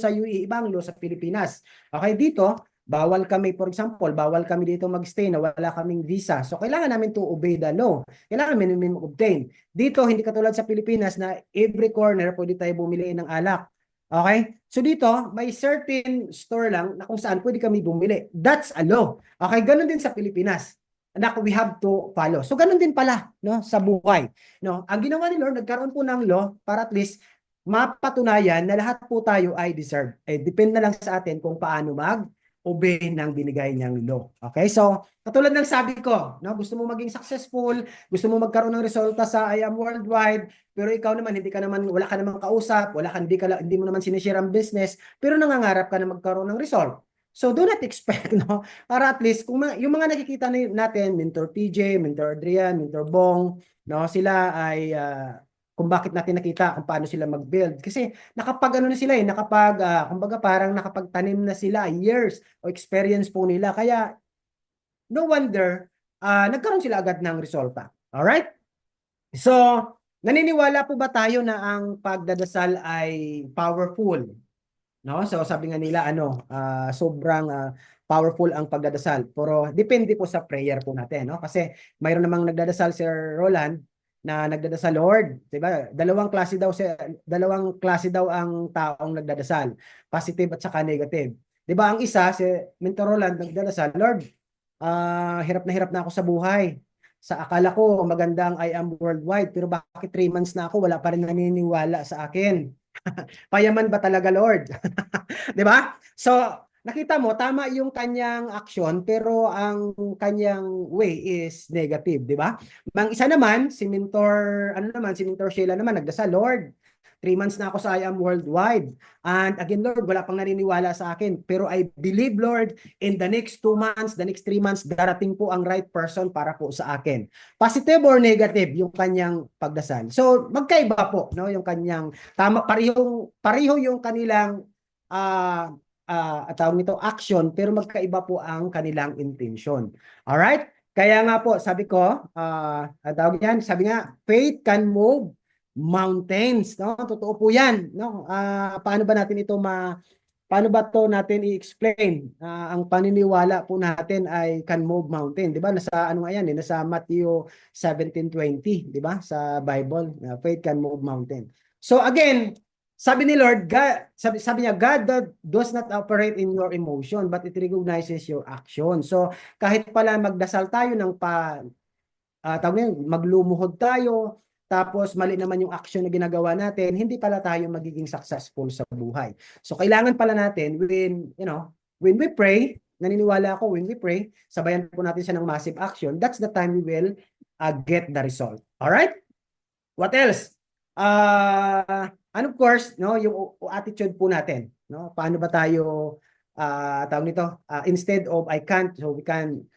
UAE, iba ang law sa Pilipinas. Okay, dito bawal kami, for example, bawal kami dito magstay na wala kaming visa. So kailangan namin to obey the law. Kailangan namin mag-obtain. Dito hindi katulad sa Pilipinas na every corner pwede tayo bumili ng alak. Okay? So dito, may certain store lang na kung saan pwede kami bumili. That's a law. Okay, ganun din sa Pilipinas na we have to follow. So ganun din pala, no, sa buhay, no. Ang ginawa ni Lord, nagkaroon po ng law para at least mapatunayan na lahat po tayo ay deserve. Depende na lang sa atin kung paano mag-obey ng binigay niyang law. Okay? So, katulad ng sabi ko, no, gusto mo maging successful, gusto mo magkaroon ng resulta sa I Am Worldwide, pero ikaw naman wala ka namang kausap, hindi mo naman sinishare ang business, pero nangangarap ka na magkaroon ng result. So do not expect, no? Para at least kung yung mga nakikita natin, Mentor TJ, Mentor Adrian, Mentor Bong, no, sila ay kung bakit natin nakita kung paano sila mag-build. Kasi na sila kumbaga parang nakapagtanim na sila years o experience po nila. Kaya no wonder nagkaroon sila agad ng resulta. All right? So, naniniwala po ba tayo na ang pagdadasal ay powerful? No? So sabi nga nila sobrang powerful ang pagdadasal. Pero depende po sa prayer po natin, no? Kasi mayroon namang nagdadasal Sir Roland na nagdadasal, Lord, 'di ba? Dalawang klase daw ang taong nagdadasal, positive at saka negative. 'Di ba? Ang isa si Mentor Roland nagdadasal, Lord, hirap na ako sa buhay. Sa akala ko magandang I Am Worldwide, pero bakit 3 months na ako wala pa rin naniniwala sa akin? Payaman ba talaga, Lord? 'Di ba? So, nakita mo tama yung kanyang action pero ang kanyang way is negative, 'di ba? Ang isa naman, si Mentor Sheila naman nagdasal, Lord, 3 months na ako sa I Am Worldwide. And again, Lord, wala pang naniniwala sa akin. Pero I believe, Lord, in the next 2 months, the next 3 months, darating po ang right person para po sa akin. Positive or negative yung kanyang pagdasal. So, magkaiba po, no? Yung kanyang, pareho yung kanilang, tawag nito, action, pero magkaiba po ang kanilang intention. Alright? Kaya nga po, sabi ko, sabi nga, faith can move mountains, no? Totoo po 'yan, no? Paano ba natin i-explain? Ang paniniwala po natin ay can move mountain, 'di ba? Nasa nasa Matthew 17:20, 'di ba? Sa Bible, faith can move mountain. So again, sabi ni Lord, sabi niya, God does not operate in your emotion, but it recognizes your action. So kahit pala magdasal tayo ng maglumuhod tayo, tapos mali naman yung action na ginagawa natin, hindi pala tayo magiging successful sa buhay. So kailangan pala natin when we pray, naniniwala ako when we pray, sabayan po natin siya ng massive action, that's the time we will get the result. All right? What else? And of course, no, yung attitude po natin, no? Paano ba tayo tawag nito? Instead of I can't, so we can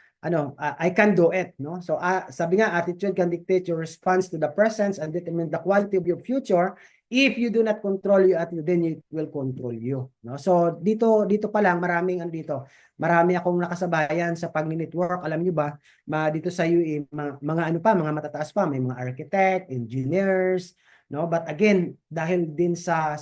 I can do it, no? So sabi nga, attitude can dictate your response to the presence and determine the quality of your future. If you do not control your attitude, then it will control you, no? So dito pa lang marami akong nakasabayan sa pagni-network. Alam niyo ba, dito sa UAE, mga matataas pa, may mga architect, engineers, no? But again, dahil din sa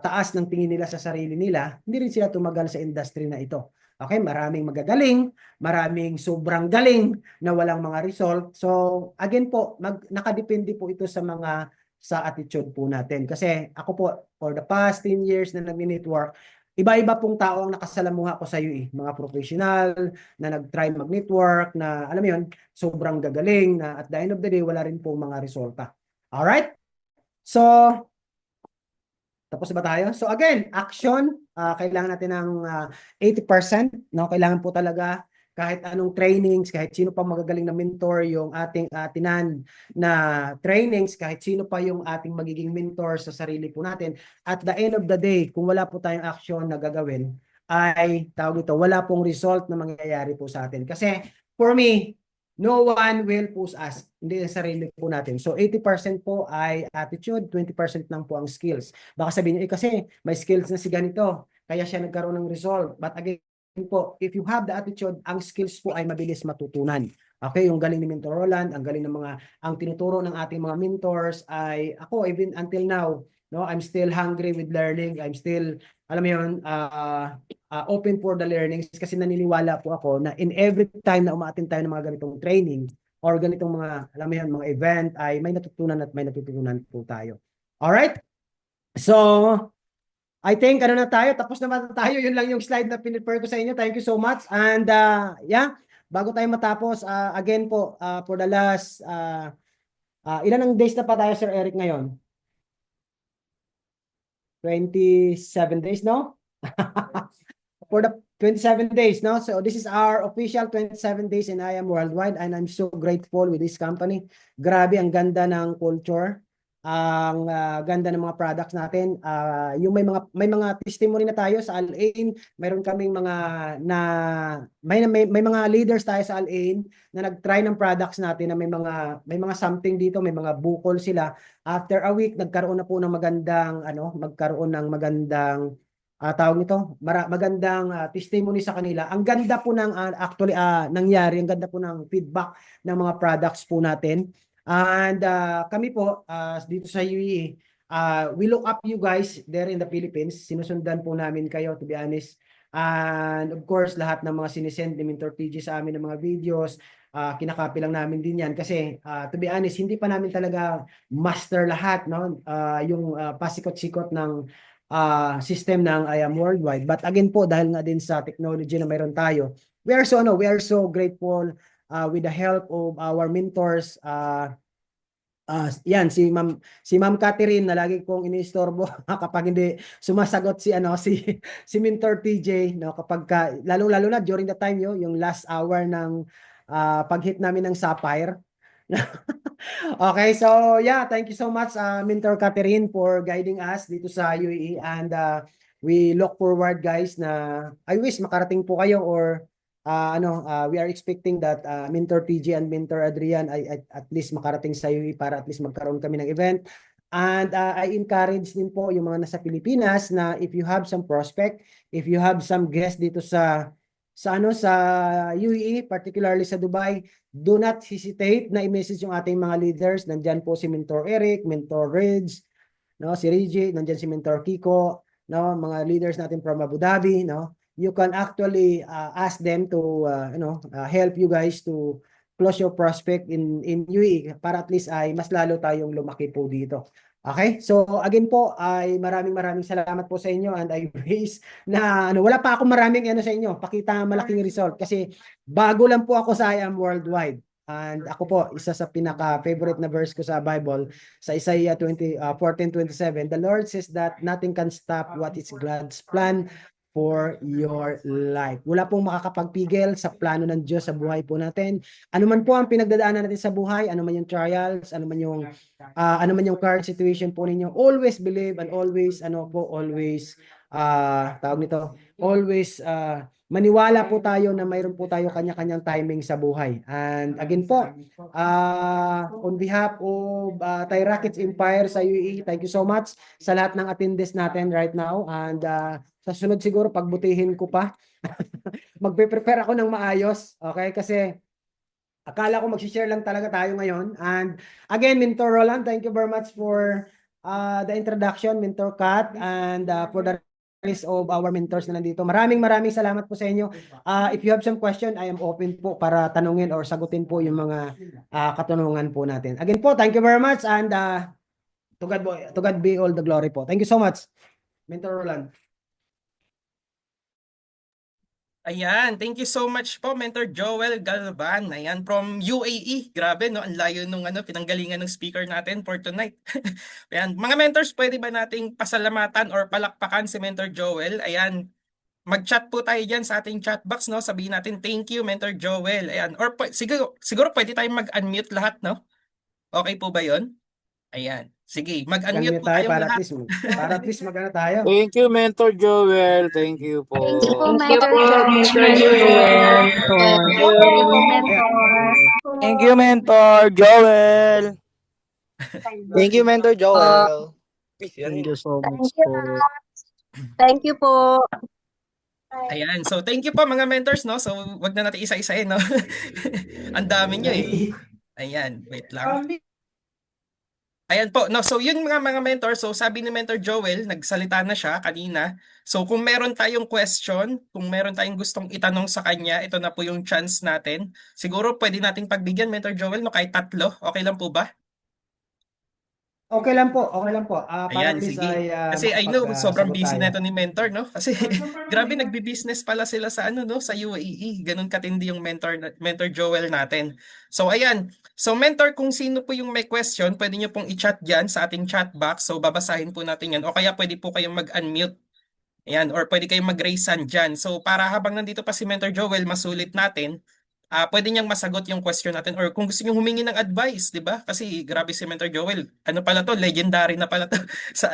taas ng tingin nila sa sarili nila, hindi rin sila tumagal sa industry na ito. Okay, maraming magagaling, maraming sobrang galing na walang mga result. So, again po, nakadepende po ito sa attitude po natin. Kasi ako po, for the past 10 years na nag-network, iba-iba pong tao ang nakasalamuha ko sa UE. Mga professional na nag-try mag-network, na alam mo yun, sobrang gagaling, na at the end of the day, wala rin pong mga resulta. Alright? So, tapos ba tayo? So again, action, kailangan natin ng 80%, no? Kailangan po talaga kahit anong trainings, kahit sino pa magagaling na mentor yung ating atinan na trainings, kahit sino pa yung ating magiging mentor sa sarili po natin. At the end of the day, kung wala po tayong action na gagawin, ay tawag ito, wala pong result na mangyayari po sa atin. Kasi for me, no one will push us, hindi yung sarili po natin. So 80% po ay attitude, 20% lang po ang skills. Baka sabihin niyo, kasi may skills na si ganito, kaya siya nagkaroon ng result. But again po, if you have the attitude, ang skills po ay mabilis matutunan. Okay, yung galing ni Mentor Roland, ang galing ng ang tinuturo ng ating mga mentors ay ako, even until now, no, I'm still hungry with learning. I'm still, alam mo yun, open for the learnings, kasi naniniwala po ako na in every time na umaattend tayo ng mga ganitong training or ganitong mga, alam mo yun, mga event, ay may natutunan at may natutunan po tayo. Alright? So, I think ano na tayo, tapos naman tayo. Yun lang yung slide na pinipare ko sa inyo. Thank you so much. And yeah, bago tayo matapos, again po, for the last, ilan ang days na pa tayo, Sir Eric, ngayon? 27 days, no? For the 27 days, no? So this is our official 27 days in I Am Worldwide, and I'm so grateful with this company. Grabe, ang ganda ng culture, ang ganda ng mga products natin. Yung may mga testimony na tayo sa Al-Ain. Mayroon kaming may mga leaders tayo sa Al-Ain na nag-try ng products natin, na may mga something dito, may mga bukol sila. After a week, nagkaroon na po ng magandang tawag nito, magandang testimony sa kanila. Ang ganda po ng actually nangyari, ang ganda po ng feedback ng mga products po natin. And kami po dito sa UAE, we look up you guys there in the Philippines. Sinusundan po namin kayo, to be honest. And of course, lahat ng mga sinisend ni Mentor TG sa amin ng mga videos, kinakopy lang namin din yan. Kasi to be honest, hindi pa namin talaga master lahat, no? Yung pasikot-sikot ng system ng I Am Worldwide. But again po, dahil nga din sa technology na mayroon tayo, we are so grateful with the help of our mentors. Yan si Ma'am Catherine, na lagi kong iniistorbo kapag hindi sumasagot si Mentor TJ, no, kapag lalo na during the time yung last hour ng pag-hit namin ng Sapphire. Okay, so yeah, thank you so much, Mentor Catherine, for guiding us dito sa UAE, and we look forward, guys, na I wish makarating po kayo, or we are expecting that Mentor TG and Mentor Adrian ay at least makarating sa UAE para at least magkaroon kami ng event. And I encourage din po yung mga nasa Pilipinas na if you have some prospect, if you have some guest dito sa UAE, particularly sa Dubai, do not hesitate na i-message yung ating mga leaders. Nandyan po si Mentor Eric, Mentor Reg, no, si Reggie, nandyan si Mentor Kiko, no, mga leaders natin from Abu Dhabi, no. You can actually ask them to help you guys to close your prospect in UAE, para at least ay mas lalo tayong lumaki po dito. Okay? So again po, ay maraming salamat po sa inyo, and I wish na wala pa ako maraming sa inyo, pakita malaking result, kasi bago lang po ako sa I Am Worldwide. And ako po, isa sa pinaka-favorite na verse ko sa Bible, sa Isaiah 14:27, the Lord says that nothing can stop what is God's plan for your life. Wala pong makakapagpigil sa plano ng Diyos sa buhay po natin. Ano man po ang pinagdadaanan natin sa buhay, ano man yung trials, ano man yung current situation po ninyo, always believe, and always always maniwala po tayo na mayroon po tayo kanya-kanyang timing sa buhay. And again po, on behalf of Thai Rockets Empire sa UAE, thank you so much sa lahat ng attendees natin right now. And sa sunod siguro, pagbutihin ko pa. Magpe-prepare ako ng maayos. Okay? Kasi akala ko mag-share lang talaga tayo ngayon. And again, Mentor Roland, thank you very much for the introduction, Mentor Kat, and for the of our mentors na nandito. Maraming salamat po sa inyo. If you have some question, I am open po para tanungin or sagutin po yung mga katanungan po natin. Again po, thank you very much and to God be all the glory po. Thank you so much, Mentor Roland. Ayan, thank you so much po, Mentor Joel Galvan. Ayan, from UAE. Grabe, no? Ang layo nung pinanggalingan ng speaker natin for tonight. Ayan, mga mentors, pwede ba nating pasalamatan or palakpakan si Mentor Joel? Ayan, mag-chat po tayo dyan sa ating chat box, no? Sabihin natin, thank you, Mentor Joel. Ayan, or siguro pwede tayong mag-unmute lahat, no? Okay po ba yon? Ayan, sige, mag-unmute Unmute po tayo tayong para lahat. at least magano tayo. Thank you, Mentor Joel. Thank you po. Thank you po, Thank you Mentor po, Joel. Mr. Joel. Thank you po, Mentor. Thank you, Mentor Joel. Thank you, Mentor Joel. Thank you so Thank much you. po. Thank you po. Ayan, so thank you po mga mentors, no? So wag na natin isa-isahin, no? Ang dami nyo eh. Ayan, wait lang. Ayan po, no? So yun mga mentor, so sabi ni Mentor Joel, nagsalita na siya kanina. So kung meron tayong question, kung meron tayong gustong itanong sa kanya, ito na po yung chance natin. Siguro pwede nating pagbigyan, Mentor Joel, no? Kahit 3, okay lang po ba? Okay lang po. Para Ayan, at least sige. ay Kasi I know sobrang makapag-sagot busy tayo. na ito ni Mentor, no? Kasi grabe nagbi-business pala sila sa no, sa UAE. Ganun katindi yung Mentor Joel natin. So ayan. So Mentor, kung sino po yung may question, pwede niyo pong i-chat diyan sa ating chat box. So babasahin po natin 'yan. O kaya pwede po kayong mag-unmute. Ayan, or pwede kayong mag-raise hand dyan. So para habang nandito pa si Mentor Joel, masulit natin, pwede niyang masagot yung question natin or kung gusto niyo humingi ng advice, 'di ba? Kasi grabe si Mentor Joel. Ano pala to, legendary na pala to sa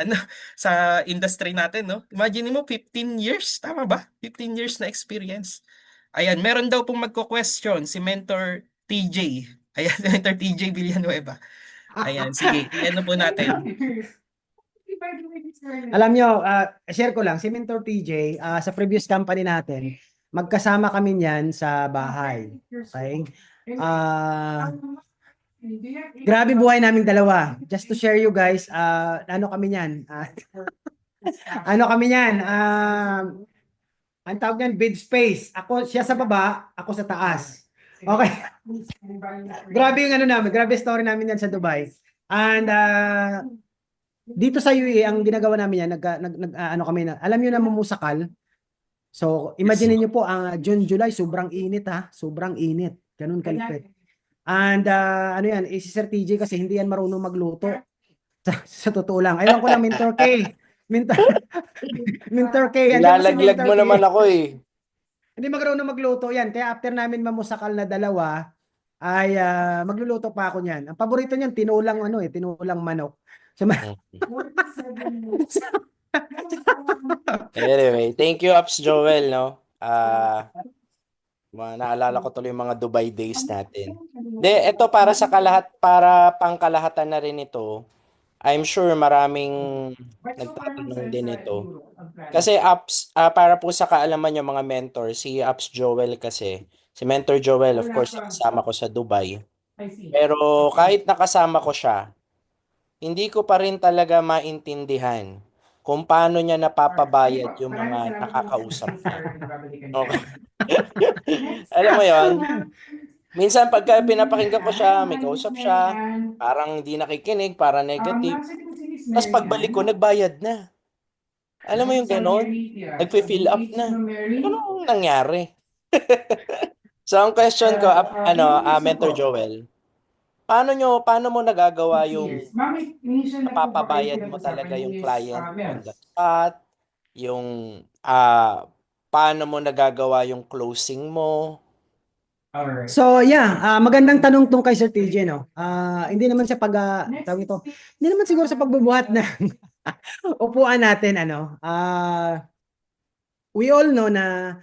sa industry natin, no? Imagine mo 15 years, tama ba? 15 years na experience. Ayan, meron daw pong magko-question si Mentor TJ. Ayan, si Mentor TJ Villanueva. Ayan, sige, i-ano po natin. Alam nyo, share ko lang, si Mentor TJ, sa previous company natin, magkasama kami niyan sa bahay. Okay? Grabe buhay naming dalawa. Just to share you guys, ano kami niyan? Ano kami niyan? Ang tawag niyan, bed space. Siya sa baba, ako sa taas. Okay. Grabe yung namin, grabe story namin yan sa Dubai. And dito sa UAE, ang ginagawa namin yan, ano kami na, alam niyo na mamusakal. So, imagine niyo po, ang June, July, sobrang init ha. Sobrang init. Ganun kalipit. And ano yan, si Sir TJ kasi hindi yan marunong magluto. Sa totoo lang. Aywan ko lang, Mentor K. Mentor K. Ilalaglag mo naman ako eh. Hindi marunong magluto yan. Kaya after namin mamusakal na dalawa, ay magluluto pa ako niyan. Ang paborito niyan, tinulang tinulang manok. So, Anyway, thank you, Ups Joel, no? Naalala ko tuloy yung mga Dubai days natin. Ito para pangkalahatan na rin ito. I'm sure maraming nagtatanong din ito. Kasi Ups, para po sa kaalaman yung mga mentor, si Ups Joel kasi, si Mentor Joel, of course, nakasama ko sa Dubai. Pero kahit nakasama ko siya, hindi ko pa rin talaga maintindihan kung paano niya napapabayad yung mga nakakausap niya. Okay. Alam mo yon? Minsan pagka pinapakinggan ko siya, may kausap siya, parang hindi nakikinig, parang negative. Tapos pagbalik ko, nagbayad na. Alam mo yung gano'n? Nagpe-fill up na. Anong nangyari? So ang question ko, Mentor Joel, paano mo nagagawa yung napapabayad mo talaga yung client on the spot, yung paano mo nagagawa yung closing mo? So yeah, magandang tanong tong kay Sir TJ, no. Hindi naman sa tawag ito. Hindi naman siguro sa pagbubuhat ng upuan natin we all know na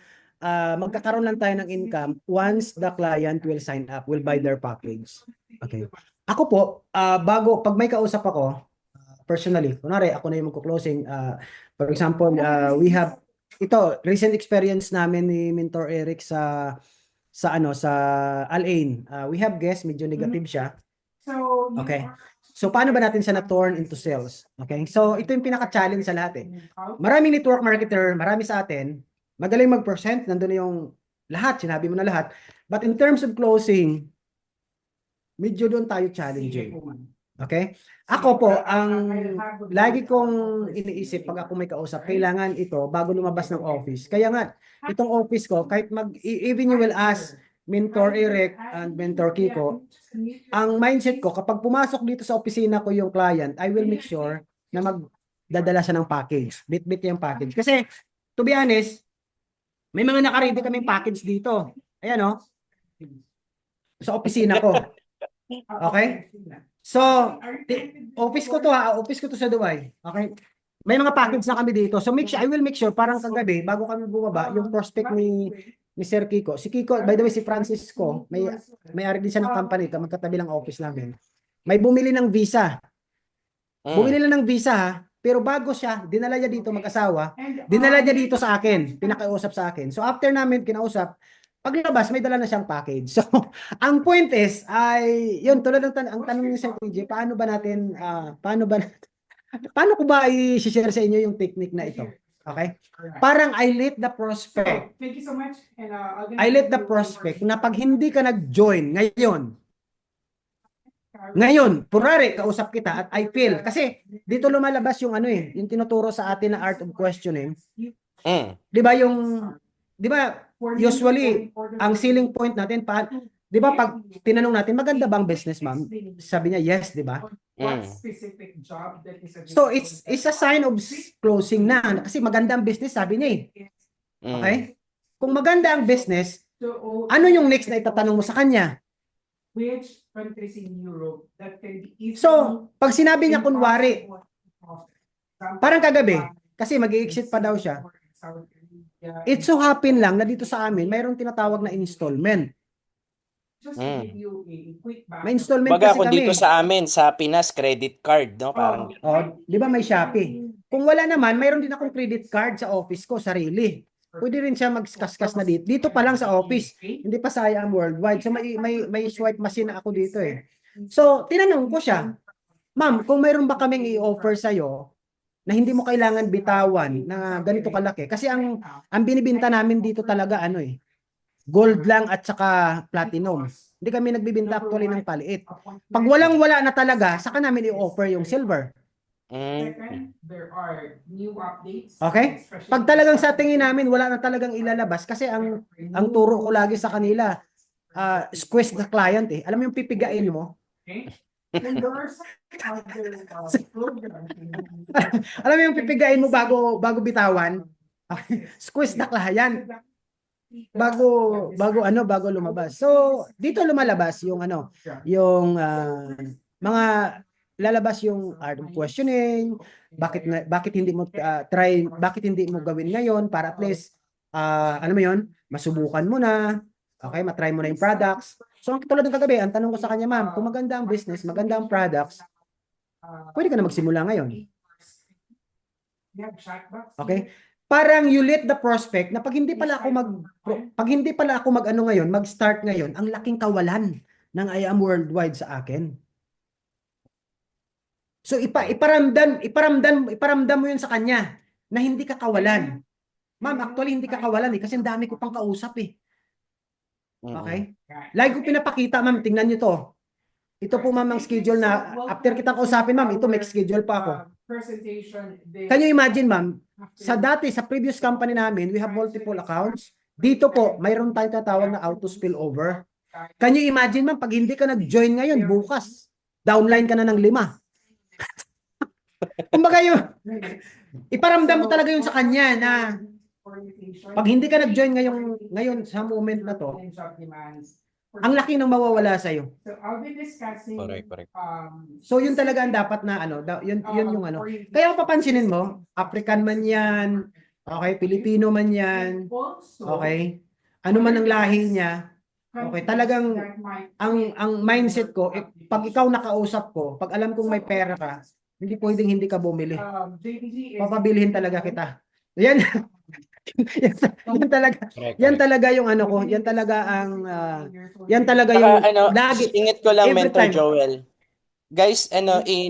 magkakaroon lang tayo ng income once the client will sign up, will buy their package. Okay. Ako po, pag may kausap ako, personally, kunwari ako na yung magko-closing, for example, we have recent experience namin ni Mentor Eric sa Al Ain. We have guests, medyo negative siya. Okay. So, paano ba natin siya na-turn into sales? Okay? So, ito yung pinaka-challenge sa lahat eh. Maraming network marketer, marami sa atin, magaling mag-present, nandun yung lahat, sinabi mo na lahat. But in terms of closing, medyo doon tayo challenging. Okay? Ako po, ang lagi kong iniisip pag ako may kausap, kailangan ito bago lumabas ng office. Kaya nga, itong office ko, kahit even you will ask Mentor Eric and Mentor Kiko, ang mindset ko, kapag pumasok dito sa opisina ko yung client, I will make sure na magdadala siya ng package. Bit-bit yung package. Kasi, to be honest, may mga nakaready kaming package dito. Ayan o. Sa opisina ko. Okay? So, office ko to ha. Office ko to sa Dubai. Okay? May mga package na kami dito. So, I will make sure, parang kagabi, bago kami bumaba, yung prospect ni Sir Kiko. Si Kiko, by the way, si Francisco, may-ari din siya ng company, magkatabi lang office namin. May bumili ng visa. Bumili lang ng visa ha. Pero bago siya, dinala niya dito mag-asawa, dinala niya dito sa akin, pinakausap sa akin. So after namin kinausap, paglabas, may dala na siyang package. So, ang point is, yun, tulad ng ang tanong ni Sir PJ, paano ko ba i-share sa inyo yung technique na ito? Okay? Parang I let the prospect. Thank you so much. And, I let the prospect na pag hindi ka nag-join ngayon, purari, kausap kita at I feel. Kasi dito lumalabas yung yung tinuturo sa atin na art of questioning. Di ba usually, ang selling point natin, di ba pag tinanong natin, maganda bang business, ma'am? Sabi niya, yes, di ba? So, it's a sign of closing na. Kasi maganda ang business, sabi niya eh. Okay? Kung maganda ang business, ano yung next na itatanong mo sa kanya? Which countries in Europe that can be easily... So, pag sinabi niya kunwari, parang kagabi, kasi mag-i-exit pa daw siya, it so happen lang na dito sa amin, mayroong tinatawag na installment. May installment Baga kasi kung kami. dito sa amin, sa Pinas, credit card, no? Parang... di ba may Shopee? Kung wala naman, mayroon din akong credit card sa office ko, sarili. Pwede rin siya magkaskas na dito. Dito pa lang sa office. Hindi pa sayang worldwide. So may swipe machine na ako dito eh. So, tinanong ko siya, ma'am, kung mayroon ba kaming i-offer sa'yo na hindi mo kailangan bitawan na ganito kalaki. Kasi ang binibinta namin dito talaga gold lang at saka platinum. Hindi kami nagbibinta actually ng paliit. Pag walang-wala na talaga, saka namin i-offer yung silver. There are new updates. Okay? Pag talagang sa tingin namin wala na talagang ilalabas kasi ang turo ko lagi sa kanila, squeeze the client eh. Alam mo yung pipigain mo? Alam mo yung pipigain mo bago bitawan? Squeeze the client. Bago lumabas. So, dito lumalabas yung mga lalabas yung art of questioning, bakit hindi mo bakit hindi mo gawin ngayon para at least masubukan mo na, okay, matry mo na yung products. So ang tulad ng kagabi, ang tanong ko sa kanya, ma'am, kung maganda ang business, maganda ang products, pwede ka na magsimula ngayon. Okay? Parang you let the prospect na pag hindi pala ako mag-start ngayon, ang laking kawalan ng I Am Worldwide sa akin. So iparamdam mo yun sa kanya na hindi ka kawalan. Ma'am, actually hindi ka kawalan kasi ang dami ko pang kausap eh. Okay? Lagi ko pinapakita, ma'am, tingnan niyo to. Ito po ma'am ang schedule na after kitang kausapin, ma'am, ito may schedule pa ako. Can you imagine, ma'am? Sa previous company namin, we have multiple accounts. Dito po, mayroon tayong tatawag na auto spillover. Can you imagine, ma'am, pag hindi ka nag-join ngayon, bukas, downline ka na ng 5. Kumbaga iparamdam mo talaga yun sa kanya na pag hindi ka nag-join ngayon sa moment na to, ang laki ng mawawala sa'yo. Correct. So yun talaga ang dapat na yun yung Kaya papansinin mo, African man yan, okay, Pilipino man yan, okay, ano man ang lahi niya, okay, talagang ang mindset ko, pag ikaw nakausap ko, pag alam kong may pera ka, hindi pwedeng hindi ka bumili. Papabilihin talaga kita. Yan. yan talaga yung ko. Yan talaga ang yan talaga yung lagi. Singit ko lang, Mentor Joel. Guys,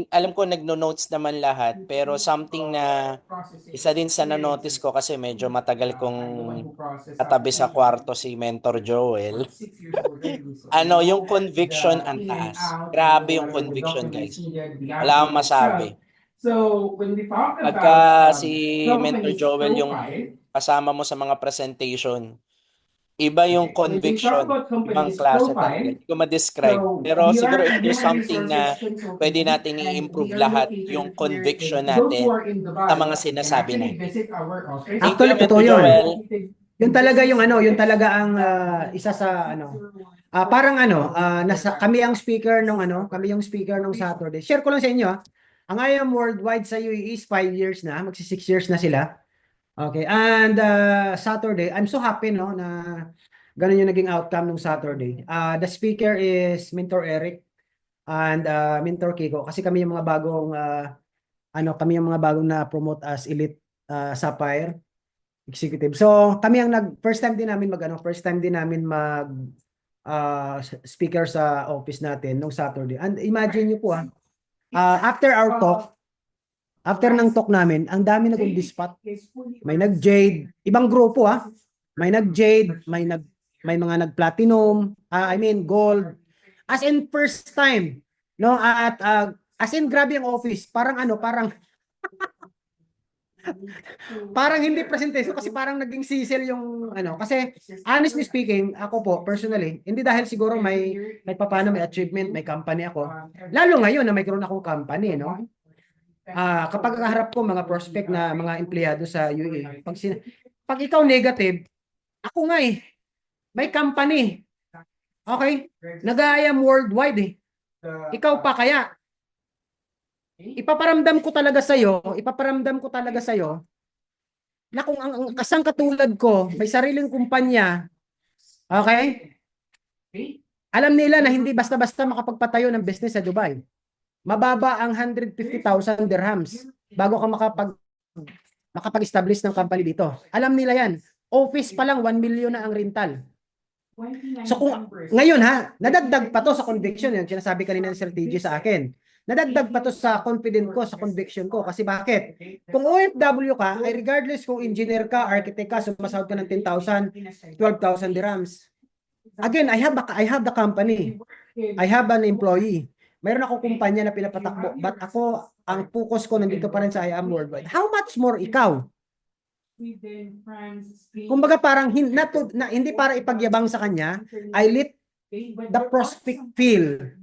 alam ko nagno-notes naman lahat, pero something na isa din sa na-notice ko kasi medyo matagal kong katabi sa kwarto si Mentor Joel. Yung conviction ang taas. Grabe yung conviction, guys. Wala akong masabi. Pagka si Mentor Joel yung kasama mo sa mga presentation, iba yung conviction, ibang klase talaga. Hindi ko ma-describe. Pero siguro if there's something na pwede natin i-improve lahat, yung conviction natin sa mga sinasabi natin. Thank you, Actually, Mentor totoo yun. Joel. Yun talaga yung yun talaga ang isa sa parang kami ang speaker kami yung speaker nung Saturday. Share ko lang sa inyo. Ang I Am Worldwide sa UAE is 5 years na, magsi 6 years na sila. Okay, and Saturday, I'm so happy na ganun yung naging outcome nung Saturday. The speaker is Mentor Eric and Mentor Kiko kasi kami yung mga bagong kami yung mga bagong na promote as Elite Sapphire Executive. So, kami ang first time din namin mag speaker sa office natin nung Saturday. And imagine niyo po after our talk, after ng talk namin, ang dami nag-on-the-spot. May nag-jade, ibang grupo may nag-jade, may mga nag-platinum, gold. As in first time, no? At as in grabe yung office, parang parang hindi presentation kasi parang naging sisil yung kasi honestly speaking, ako po personally, hindi dahil siguro may papaano may achievement, may company ako. Lalo ngayon na mayroon akong company, no? Kapag kaharap ko mga prospect na mga empleyado sa UAE, pag ikaw negative, ako nga may company. Okay? Nag-I Am Worldwide Ikaw pa kaya? Ipaparamdam ko talaga sa iyo na kung ang kasang katulad ko, may sariling kumpanya, okay? Alam nila na hindi basta-basta makapagpatayo ng business sa Dubai. Mababa ang 150,000 dirhams bago ka makapag-establish ng company dito. Alam nila yan. Office pa lang 1 million na ang rental. So kung ngayon nadagdag pa to sa conviction yung sinasabi kanina ni Sir TG sa akin. Nadagdag pa to sa confident ko, sa conviction ko. Kasi bakit? Kung OFW ka, ay regardless kung engineer ka, architect ka, sumasahod ka ng 10,000, 12,000 dirhams. Again, I have the company. I have an employee. Mayroon ako kumpanya na pinapatakbo, but ako, ang focus ko nandito pa rin sa I Am Worldwide. How much more ikaw? Kumbaga parang hindi para ipagyabang sa kanya, I let the prospect feel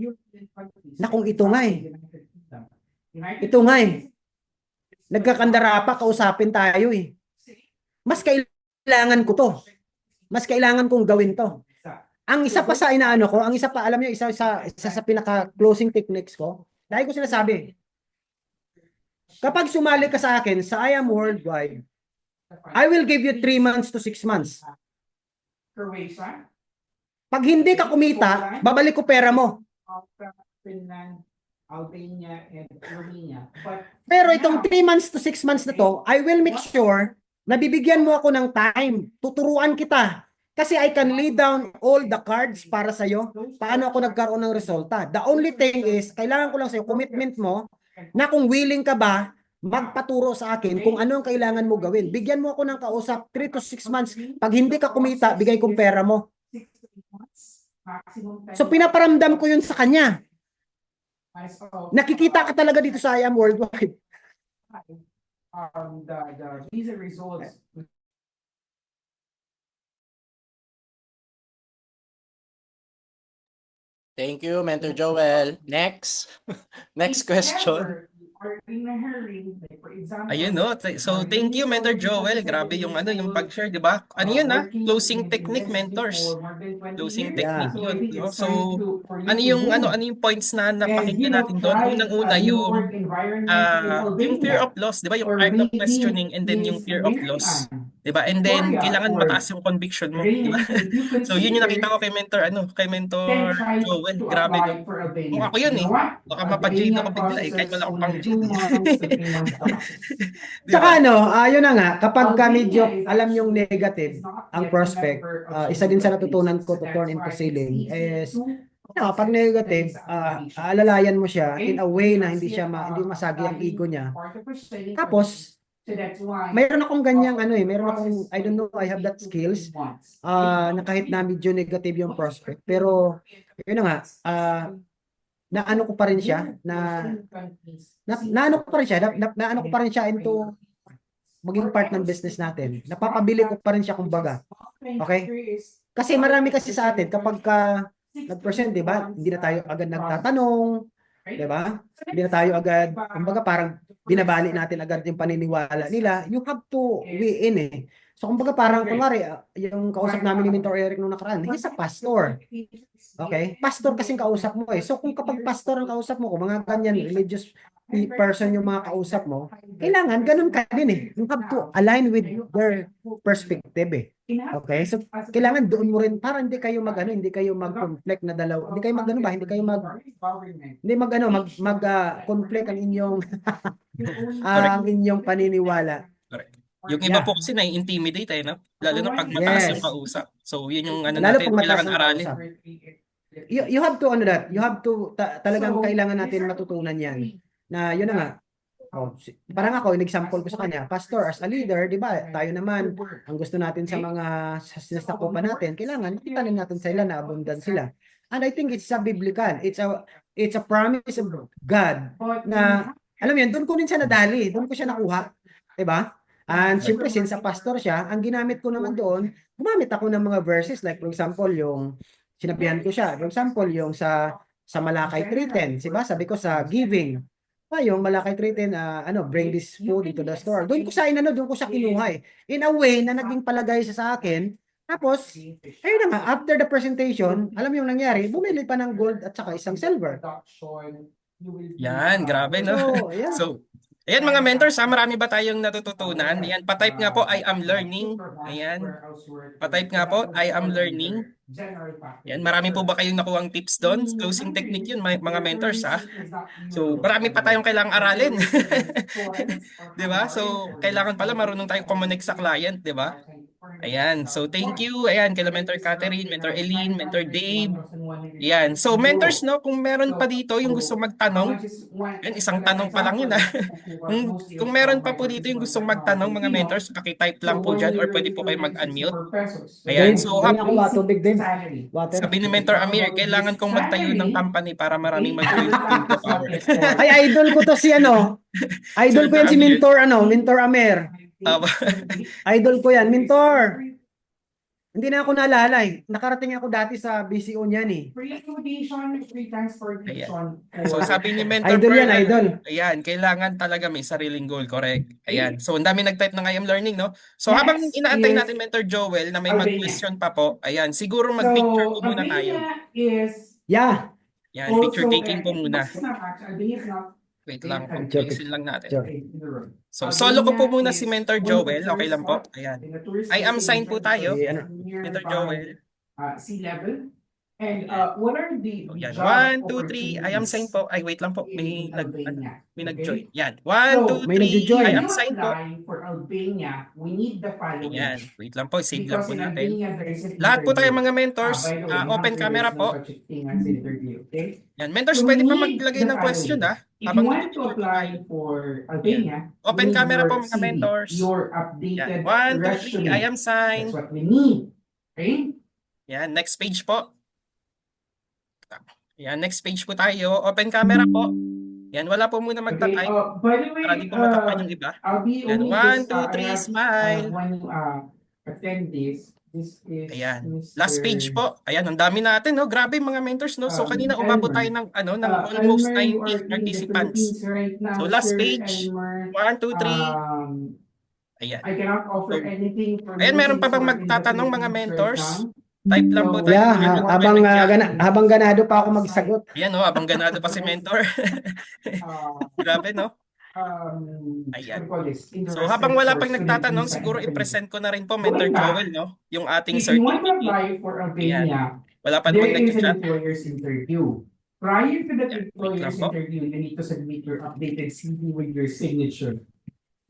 na kung ito nga nagkakandara pa, kausapin tayo mas kailangan ko to. Mas kailangan kong gawin to. Ang isa pa sa alam niyo, isa sa pinaka-closing techniques ko, dahil ko sinasabi, kapag sumali ka sa akin sa I Am Worldwide, I will give you 3 months to 6 months. Pag hindi ka kumita, babalik ko pera mo. Pero itong 3 months to 6 months na to, I will make sure na bibigyan mo ako ng time. Tuturuan kita. Kasi I can lay down all the cards para sa'yo. Paano ako nagkaroon ng resulta. The only thing is, kailangan ko lang sa'yo, commitment mo, na kung willing ka ba, magpaturo sa akin kung ano ang kailangan mo gawin. Bigyan mo ako ng kausap, 3 to 6 months. Pag hindi ka kumita, bigay kong pera mo. So pinaparamdam ko yun sa kanya. Nakikita ka talaga dito sa I Am Worldwide. These results. Thank you, Mentor Joel. Next. Next question. Ayun, no? So, thank you, Mentor Joel. Grabe yung yung pag-share, di ba? Ano yun, Closing technique, mentors. Closing technique yun, no? So, ano yung points na napakinggan natin doon? Unang-una, yung fear of loss, di ba? Yung art of questioning and then yung fear of loss. Di ba? And then, kailangan mataas yung conviction mo, di ba? So, yun yung nakita ko kay Mentor Joel. Grabe doon. Kung ako yun baka mapag-jade ako bigla kahit wala akong pang-jade. Saka yun na nga, kapag medyo alam yung negative, ang prospect, isa din sa natutunan ko to turn into selling is, pag negative, aalalayan mo siya in a way na hindi masagi ang ego niya. Tapos, mayroon akong ganyang mayroon akong, I don't know, I have that skills, na kahit na medyo negative yung prospect, pero, yun na nga, naano ko pa rin siya, naano ko pa rin siya, naano ko pa rin siya into maging part ng business natin. Napapabili ko pa rin siya kumbaga. Okay? Kasi marami kasi sa atin, kapag nag-present, di ba? Hindi na tayo agad nagtatanong, di ba? Hindi na tayo agad, kumbaga parang binabali natin agad yung paniniwala nila. You have to weigh in eh. So kumbaga parang, kunwari, yung kausap namin ni Mentor Eric nung nakaraan, he's a pastor. Okay? Pastor kasing kausap mo eh. So kung kapag pastor ang kausap mo, kung mga ganyan, religious person yung mga kausap mo, kailangan ganun ka din eh. You have to align with their perspective eh. Okay? So kailangan doon mo rin para hindi kayo hindi kayo mag-conflict na dalawa. Hindi kayo conflict ang inyong ang inyong paniniwala. Correct. Yung iba po kasi nai-intimidate no? Lalo na pag mataas yung kausap. So yun yung Lalo natin, pag kailangan mataas ang aralin. kausap. You have to you have to talagang kailangan natin matutunan yan. Na yun na nga. Parang ako, in-example ko sa kanya, pastor, as a leader, di ba, tayo naman, ang gusto natin sa mga sinasakupan natin, kailangan makita natin sila na abundant sila. And I think it's a biblical, it's a promise of God na, alam mo yan, doon ko rin siya nadali, doon ko siya nakuha, di ba? And syempre, since sa pastor siya, ang ginamit ko naman doon, gumamit ako ng mga verses, like for example, yung sinabihan ko siya, for example, yung sa Malakay 3:10, di ba? Sabi ko sa giving, yung Malakay 3:10, bring this food into the store. Doon ko siya doon ko siya kinuha eh. In a way na naging palagay siya sa akin. Tapos, ayun na nga, after the presentation, alam mo yung nangyari, bumili pa ng gold at saka isang silver. Yan, grabe no. So, yeah. So, ayan mga mentors, marami ba tayong natututunan? Ayan, pa-type nga po, I am learning. Ayan, pa-type nga po, I am learning. Ayan, marami po ba kayong nakuhang tips doon? Closing technique yun, mga mentors ha. So, marami pa tayong kailangang aralin. Di ba? So, kailangan pala marunong tayong connect sa client, di ba? Ayan, so thank you. Ayan, kay Mentor Catherine, Mentor Eileen, Mentor Dave. Ayan, so mentors, no, kung meron pa dito yung gusto magtanong, yan, isang tanong pa lang yun ha. Kung meron pa po dito yung gustong magtanong, mga mentors, paki-type lang po dyan or pwede po kayo mag-unmute. Ayan, so tubig din. sabi ni Mentor Amir, kailangan kong magtayo ng company para maraming mag-join to power. Ay, idol ko to si idol ko yan si Mentor Amir. Idol ko yan, Mentor. Hindi na ako naalala eh. Nakarating ako dati sa BCO niyan eh. Free accommodation, free transportation. So sabi ni Mentor Idol yan, Pearl, idol. Ayan, kailangan talaga may sariling goal, correct. Ayan. So ang dami nag-type ng I am learning, no? So habang inaantay natin Mentor Joel na may mag-question pa po, ayan, siguro mag-picture po muna tayo. Yeah. Yan, picture taking po muna. Wait lang po, fixin lang natin. So solo ko po muna si Mentor Joel, okay lang po. Ayan. I am sign po tayo. Mentor Joel. Sea level. And what are the Yan. 1, 2, 3. I am sign po. Ay, wait lang po. May nag-join. Yan. 1, 2, 3. I am sign po. For Albania, we need the following. Yan. Wait lang po. Save lang po natin. Lahat po tayo mga mentors. Open camera po. Yan. Mentors, pwede pa maglagay ng question ha. Habang nag-picture po tayo. Open camera po mga mentors. Your updated 1, 2, 3. I am sign. That's what we need. Okay? Yan. Next page po. Yan, next page po tayo. Open camera po. Yan, wala po muna magta-type. By the way, Para di po matakpan yung iba. I'll be Yan, only 1, 2, 3, smile. when you attend this is Ayan. Last page po. Ayan, ang dami natin, no? Grabe mga mentors, no? So kanina umabot tayo ng ng almost 90 participants. So last page. 1, 2, 3. Ayan. I cannot offer anything for Ayan, meron pa bang magtatanong mga mentors? Type lang po tayo. Yeah, habang ganado pa ako magsagot. Ayan, no? Habang ganado pa si mentor. Grabe, no? Ayan. So habang wala pang nagtatanong, siguro i-present ko na rin po, Mentor Joel, no? Yung ating certificate. Ayan. Wala pa naman nag-chat. Prior to the employer's interview, you need to submit your updated CV with your signature.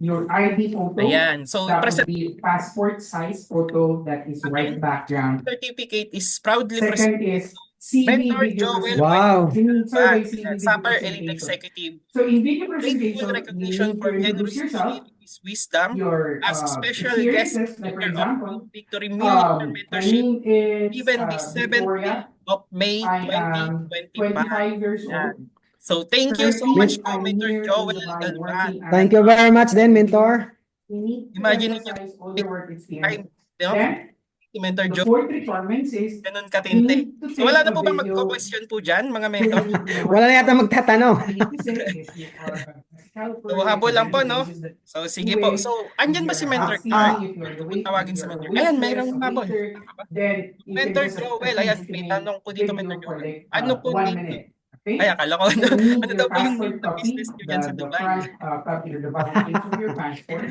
Your ID photo. Ayan. So, that would be passport size photo that is white background. Certificate is proudly Second presented is CV Mentor video Joel Wow. survey CV Ayan, video Sapper Elite presentation. Executive. So in video Grateful presentation, you recognition need for to introduce generosity yourself, with his wisdom your as special guest experiences. Like for speaker of example, Team Victory Millionaire my Mentorship name is given the 17th Victoria. of May I am 2025. 25 years Ayan. old. So thank you so Currently, much po, I'm Mentor here in Joel Dubai Galvan. working as Thank you very much then, mentor. we need to Imagine niyo emphasize all the big work time, experience. di ba? Then, Si Mentor the Joel, fourth requirements is ganun you katinte. need to So take wala a na po ba video. magko-question po dyan, mga So mentor? you need to know Wala na yata magtatanong. what you need to say is you are a physical So habol lang po, no? person. So sige po. So andyan ba si Mentor Asking Carl? if you're the Kung wait, tawagin if si you're a Mentor. Ayan, mayroong waitress, a habol. waiter, then you can Mentor just Joel, at ayan, least may make tanong po dito, video Mentor for Joel. like Ano po 1 name? minute. Okay? Ay, akala ko, So you need ano your daw po yung passport name na copy, business nyo dyan sa the Dubai? front copy, the validation of your passport.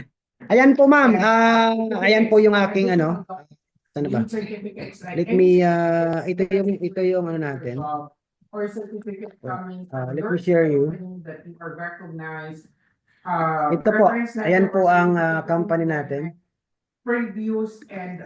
Ayan po ma'am, ayan po yung aking ano. Ano ba? Certificates like Let me, ito yung ano natin. or certificate coming let your me share you. company that you are recognized. Ito po, Reference letter ayan or po ang certificate company of natin. previous and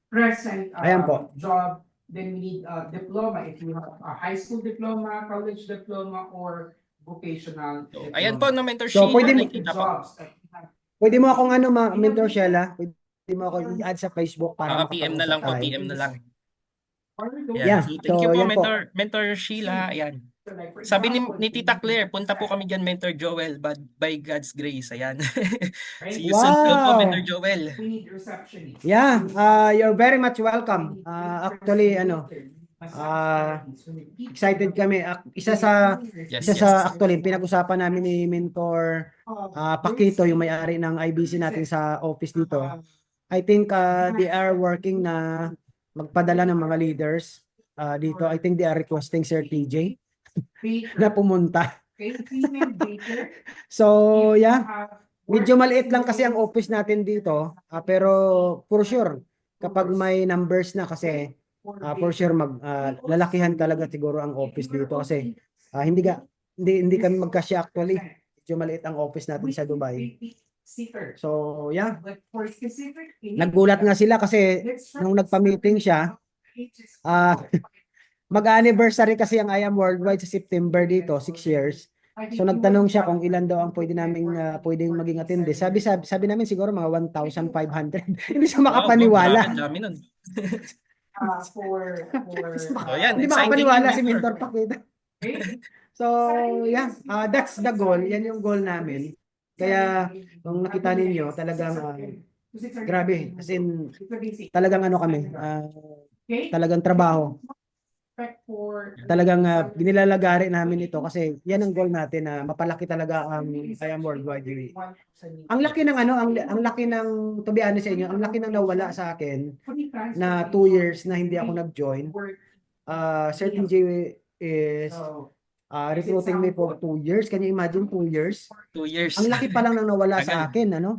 present Ayan po. job. Then we need a diploma if you have a high school diploma, college diploma, or vocational So, diploma. ayan po, no, Mentor So, Sheila, pwede mo- nakikita po. Jobs that you have. Pwede mo akong ano, mentor Sheila, pwede mo ako i-add sa Facebook para PM na lang po, tayo. PM na lang. Yeah, Ayan. So, thank you so po, yan po. Mentor Sheila. Ayan. Sabi ni Tita Claire, punta po kami dyan, Mentor Joel, but by God's grace. Ayan. See you soon po, Wow. Mentor Joel. We need receptionist. Yeah, you're very much welcome. Actually, excited kami. Isa sa actually pinag-usapan namin ni Mentor Paquito, yung may-ari ng IBC natin sa office dito. I think they are working na magpadala ng mga leaders dito. I think they are requesting Sir TJ na pumunta. So, yeah. Medyo maliit lang kasi ang office natin dito, pero for sure kapag may numbers na kasi for sure lalakihan talaga siguro ang office dito kasi hindi kami magkasya actually. Medyo maliit ang office natin sa Dubai. So, yeah. Nagulat nga sila kasi nung nagpa-meeting siya, mag-anniversary kasi ang I Am Worldwide sa September dito, 6 years. So nagtanong siya kung ilan daw ang pwedeng maging attendee. Sabi namin siguro mga 1,500. Hindi siya makapaniwala. Wow, dami nun. Yan, Hindi makapaniwala si Mentor Paquito. So, yeah, that's the goal. Yan yung goal namin. Kaya kung nakita ninyo, talagang grabe. As in, talagang ano kami, talagang trabaho. Talagang binilalagari namin ito kasi yan ang goal natin na mapalaki talaga ang I Am Worldwide. Ang laki ng ang laki ng, to be honest sa inyo, ang laki ng nawala sa akin na 2 years na hindi ako nag-join. Sir TJ is recruiting me for 2 years. Can you imagine 2 years? 2 years. Ang laki pa lang ng nawala sa akin, ano?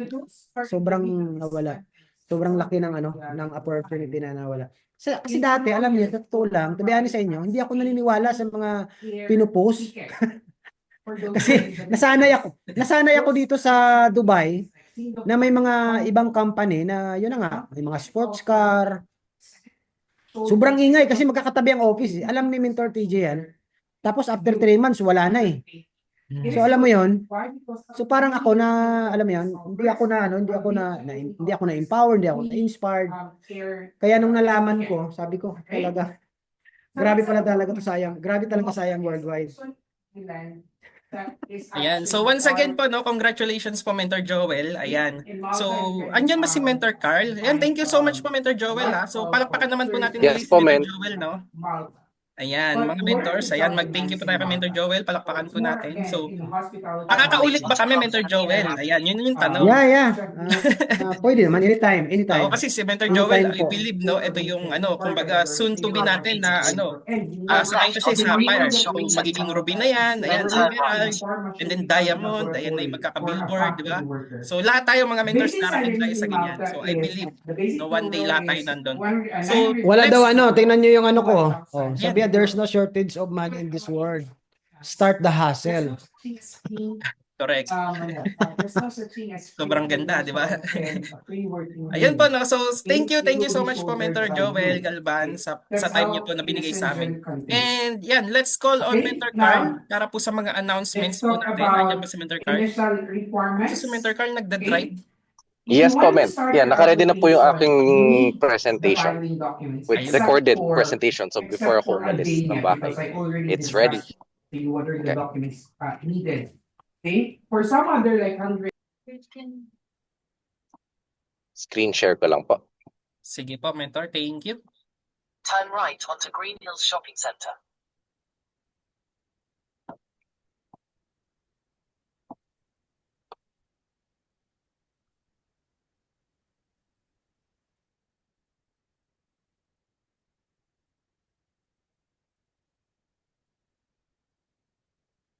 Sobrang nawala. Sobrang laki ng ng opportunity na nawala. Kasi dati, alam niyo, totoo lang, to be honest sa inyo, hindi ako naniniwala sa mga pinupost. Kasi nasanay ako dito sa Dubai na may mga ibang company na yun na nga, may mga sports car. Sobrang ingay kasi magkakatabi ang office. Alam ni Mentor TJ yan. Tapos after 3 months, wala na eh. So alam mo yon. So parang ako na alam mo yan, hindi ako na empowered, hindi ako na inspired. Kaya nung nalaman ko, sabi ko talaga grabe pala talaga to, sayang. Grabe talaga sayang worldwide. Ayan. So once again po, no, congratulations po, Mentor Joel. Ayan. So andyan ba si Mentor Carl? Ayan, thank you so much po, Mentor Joel. So palakpakan naman po natin ulit si Mentor Joel, no? Ayan, mga mentors, ayan, mag-thank you po tayo kay Mentor Joel, palakpakan po natin. So, makakaulit ba kami, Mentor Joel? Ayan, yun yung tanong. Yeah. Pwede naman, anytime. Oo, kasi si Mentor Joel, I believe, no, ito yung, kumbaga, soon to be natin na, sakayin kasi sa Sapphire. Kung magiging Ruby na yan, ayan, Emerald, and then Diamond, ayan na yung magkaka-billboard, di ba? So, lahat tayo mga mentors narating tayo sa ganyan. So, I believe, no, one day lahat tayo nandun. So, wala daw tingnan nyo yung ko. Sabi there's no shortage of money in this world. Start the hustle. Correct. There's no such thing as Sobrang ganda, di ba? free working Ayun day. po, no? So, thank you It will so be much po, shouldered Mentor by Joel you. Galban, sa That's time niyo how po na binigay innocent sa amin. journey continues. And yan, let's call on Okay, Mentor Carl now, para po sa mga announcements let's po talk natin. Andiyan ba about si Mentor Carl? initial So, requirements. si Mentor Carl nagda-drive. Okay. If Yes you po, want to men. start Yan, your naka-ready na po yung application, aking you need the presentation filing documents. with Ayun. recorded Except presentation. So before for ako umalis ng Albania, bahay, because I already it's ready. discussed to you what are the Okay. documents needed. Okay. For some other like 100. Screen share ko lang po. Sige po, Mentor. Thank you. Turn right onto Green Hills Shopping Center.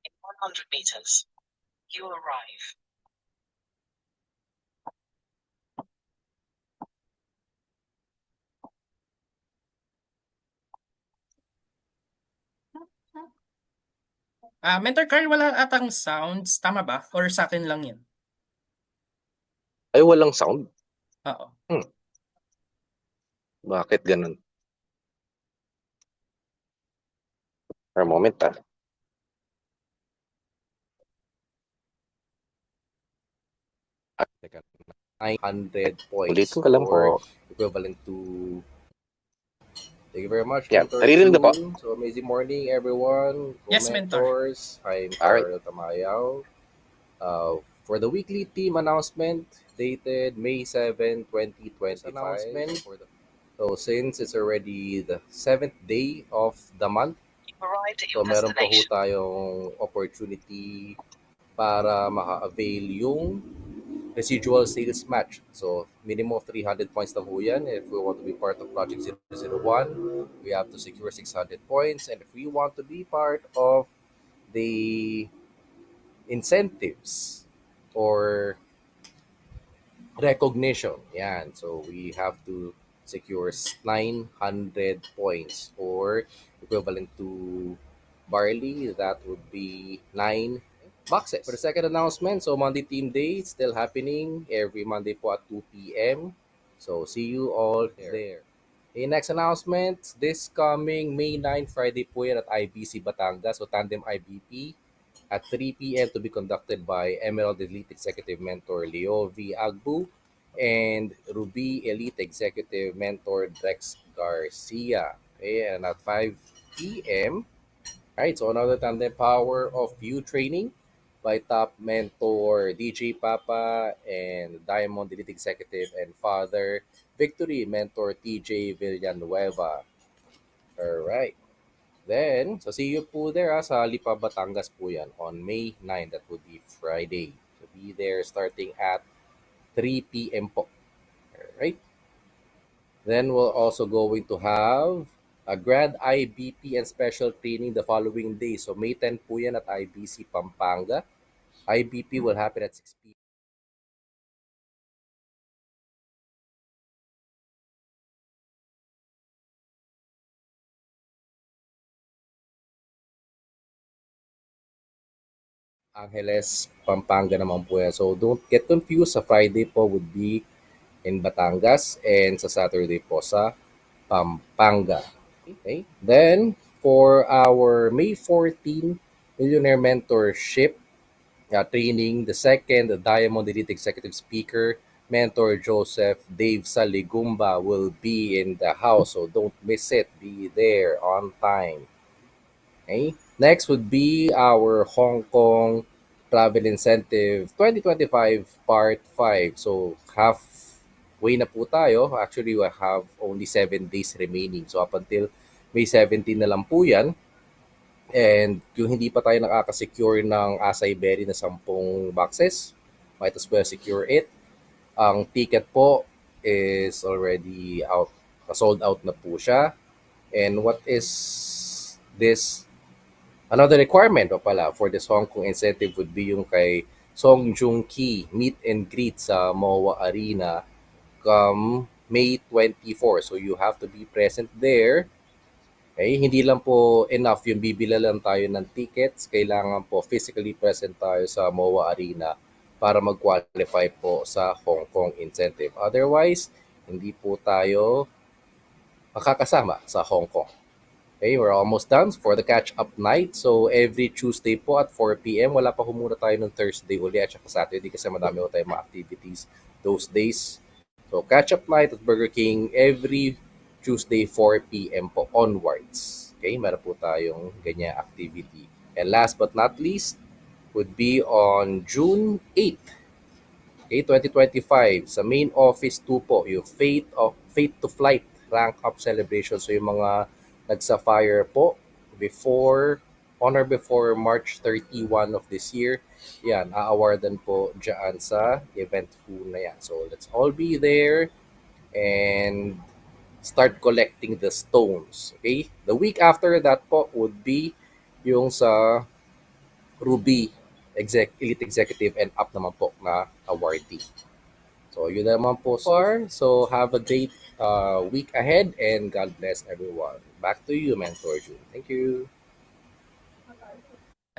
In 100 meters, you arrive. Mentor Carl, wala atang sounds. Tama ba? Or sa akin lang yan? Ay, walang sound. Oo. Bakit ganun? For a moment, Teka. 900 points. Ulitin ko lang po. Equivalent to... Thank you very much. Yeah, Mentor naririnig na po. June. So, amazing morning, everyone. Yes, Mentor. Mentors. I'm Alright. Carl Tamayaw. For the weekly team announcement dated May 7, 2025. Announcement. So, since it's already the 7th day of the month, You've arrived at so your meron pa ho destination. tayong opportunity para maka-avail yung residual sales match. So, minimum of 300 points na ho yan. If we want to be part of Project 001, we have to secure 600 points. And if we want to be part of the incentives or recognition, yan. So, we have to secure 900 points or equivalent to barley. That would be 9 boxes. For the second announcement, so Monday Team Day, it's still happening every Monday po at 2 p.m. So see you all there. Okay, next announcement, this coming May 9, Friday po yan at IBC Batangas, so Tandem IBP at 3 p.m. to be conducted by Emerald Elite Executive Mentor Leo V. Agbu and Ruby Elite Executive Mentor Drex Garcia. Okay, and at 5 p.m., right, so another Tandem Power of You training by top mentor DJ Papa and Diamond Elite Executive and Father Victory Mentor TJ Villanueva. All right. Then, so see you po there sa Lipa, Batangas po yan on May 9. That would be Friday. So be there starting at 3 p.m. po. All right. Then we're also going to have a Grad IBP and special training the following day. So May 10 po yan at IBC Pampanga. IBP will happen at 6 p.m. Angeles, Pampanga naman po yan. So don't get confused. Sa Friday po would be in Batangas and sa Saturday po sa Pampanga. Okay. Then for our May 14 Millionaire Mentorship training, the second Diamond Elite Executive Speaker, Mentor Joseph Dave Saligumba will be in the house. So don't miss it. Be there on time. Okay. Next would be our Hong Kong Travel Incentive 2025 Part 5. So halfway na po tayo. Actually, we have only 7 days remaining. So up until May 17 na lang po yan. And kung hindi pa tayo nakaka-secure ng Acai Berry na 10 boxes, might as well secure it. Ang ticket po is already out. Sold out na po siya. And what is this? Another requirement pala for this Hong Kong incentive would be yung kay Song Joong Ki meet and greet sa MOA Arena come May 24. So you have to be present there Okay? Hindi lang po enough yung bibila lang tayo ng tickets. Kailangan po physically present tayo sa MOA Arena para mag-qualify po sa Hong Kong incentive. Otherwise, hindi po tayo makakasama sa Hong Kong. Okay, we're almost done for the catch-up night. So, every Tuesday po at 4 p.m. Wala pa humuna tayo ng Thursday uli at saka Saturday kasi madami po tayong mga activities those days. So, catch-up night at Burger King every Tuesday 4 p.m. po onwards. Okay, meron po tayong ganyan activity. And last but not least would be on June 8th. Okay, 2025 sa main office 2 po, yung Fate to Flight rank up celebration. So yung mga nag-Sapphire po on or before March 31 of this year, yan, aawardan po dyan sa event po na yan. So let's all be there and start collecting the stones. Okay? The week after that po would be yung sa Ruby Elite Executive and up naman po na awardee. So, yun naman po so far. So, have a great week ahead and God bless everyone. Back to you, Mentor June. Thank you.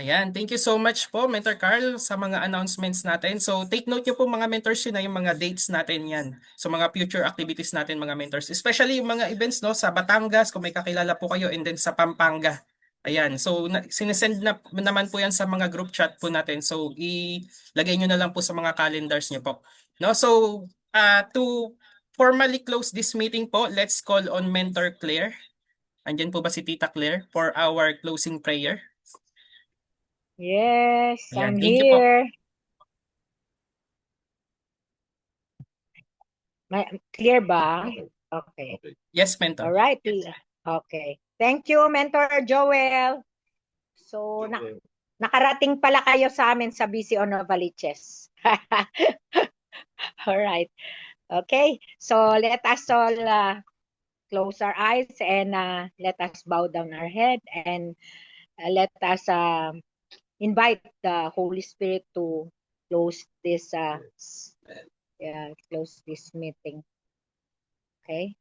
Ayan, thank you so much po, Mentor Carl, sa mga announcements natin. So, take note nyo po mga mentors yun na yung mga dates natin yan. So, mga future activities natin mga mentors. Especially yung mga events no sa Batangas, kung may kakilala po kayo, and then sa Pampanga. Ayan, so sinesend na naman po yan sa mga group chat po natin. So, ilagay nyo na lang po sa mga calendars nyo po. No, so, to formally close this meeting po, let's call on Mentor Claire. Andyan po ba si Tita Claire for our closing prayer? Yes, Ayan, I'm thank you po. here. Clear ba? Okay. Yes, Mentor. All right. Okay. Thank you, Mentor Joel. So, nakarating pala kayo sa amin sa BC Novaliches. All right. Okay. So, let us all close our eyes and let us bow down our head and let us invite the Holy Spirit to close this meeting. Okay?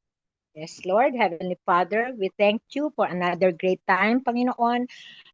Yes, Lord, Heavenly Father, we thank you for another great time, Panginoon.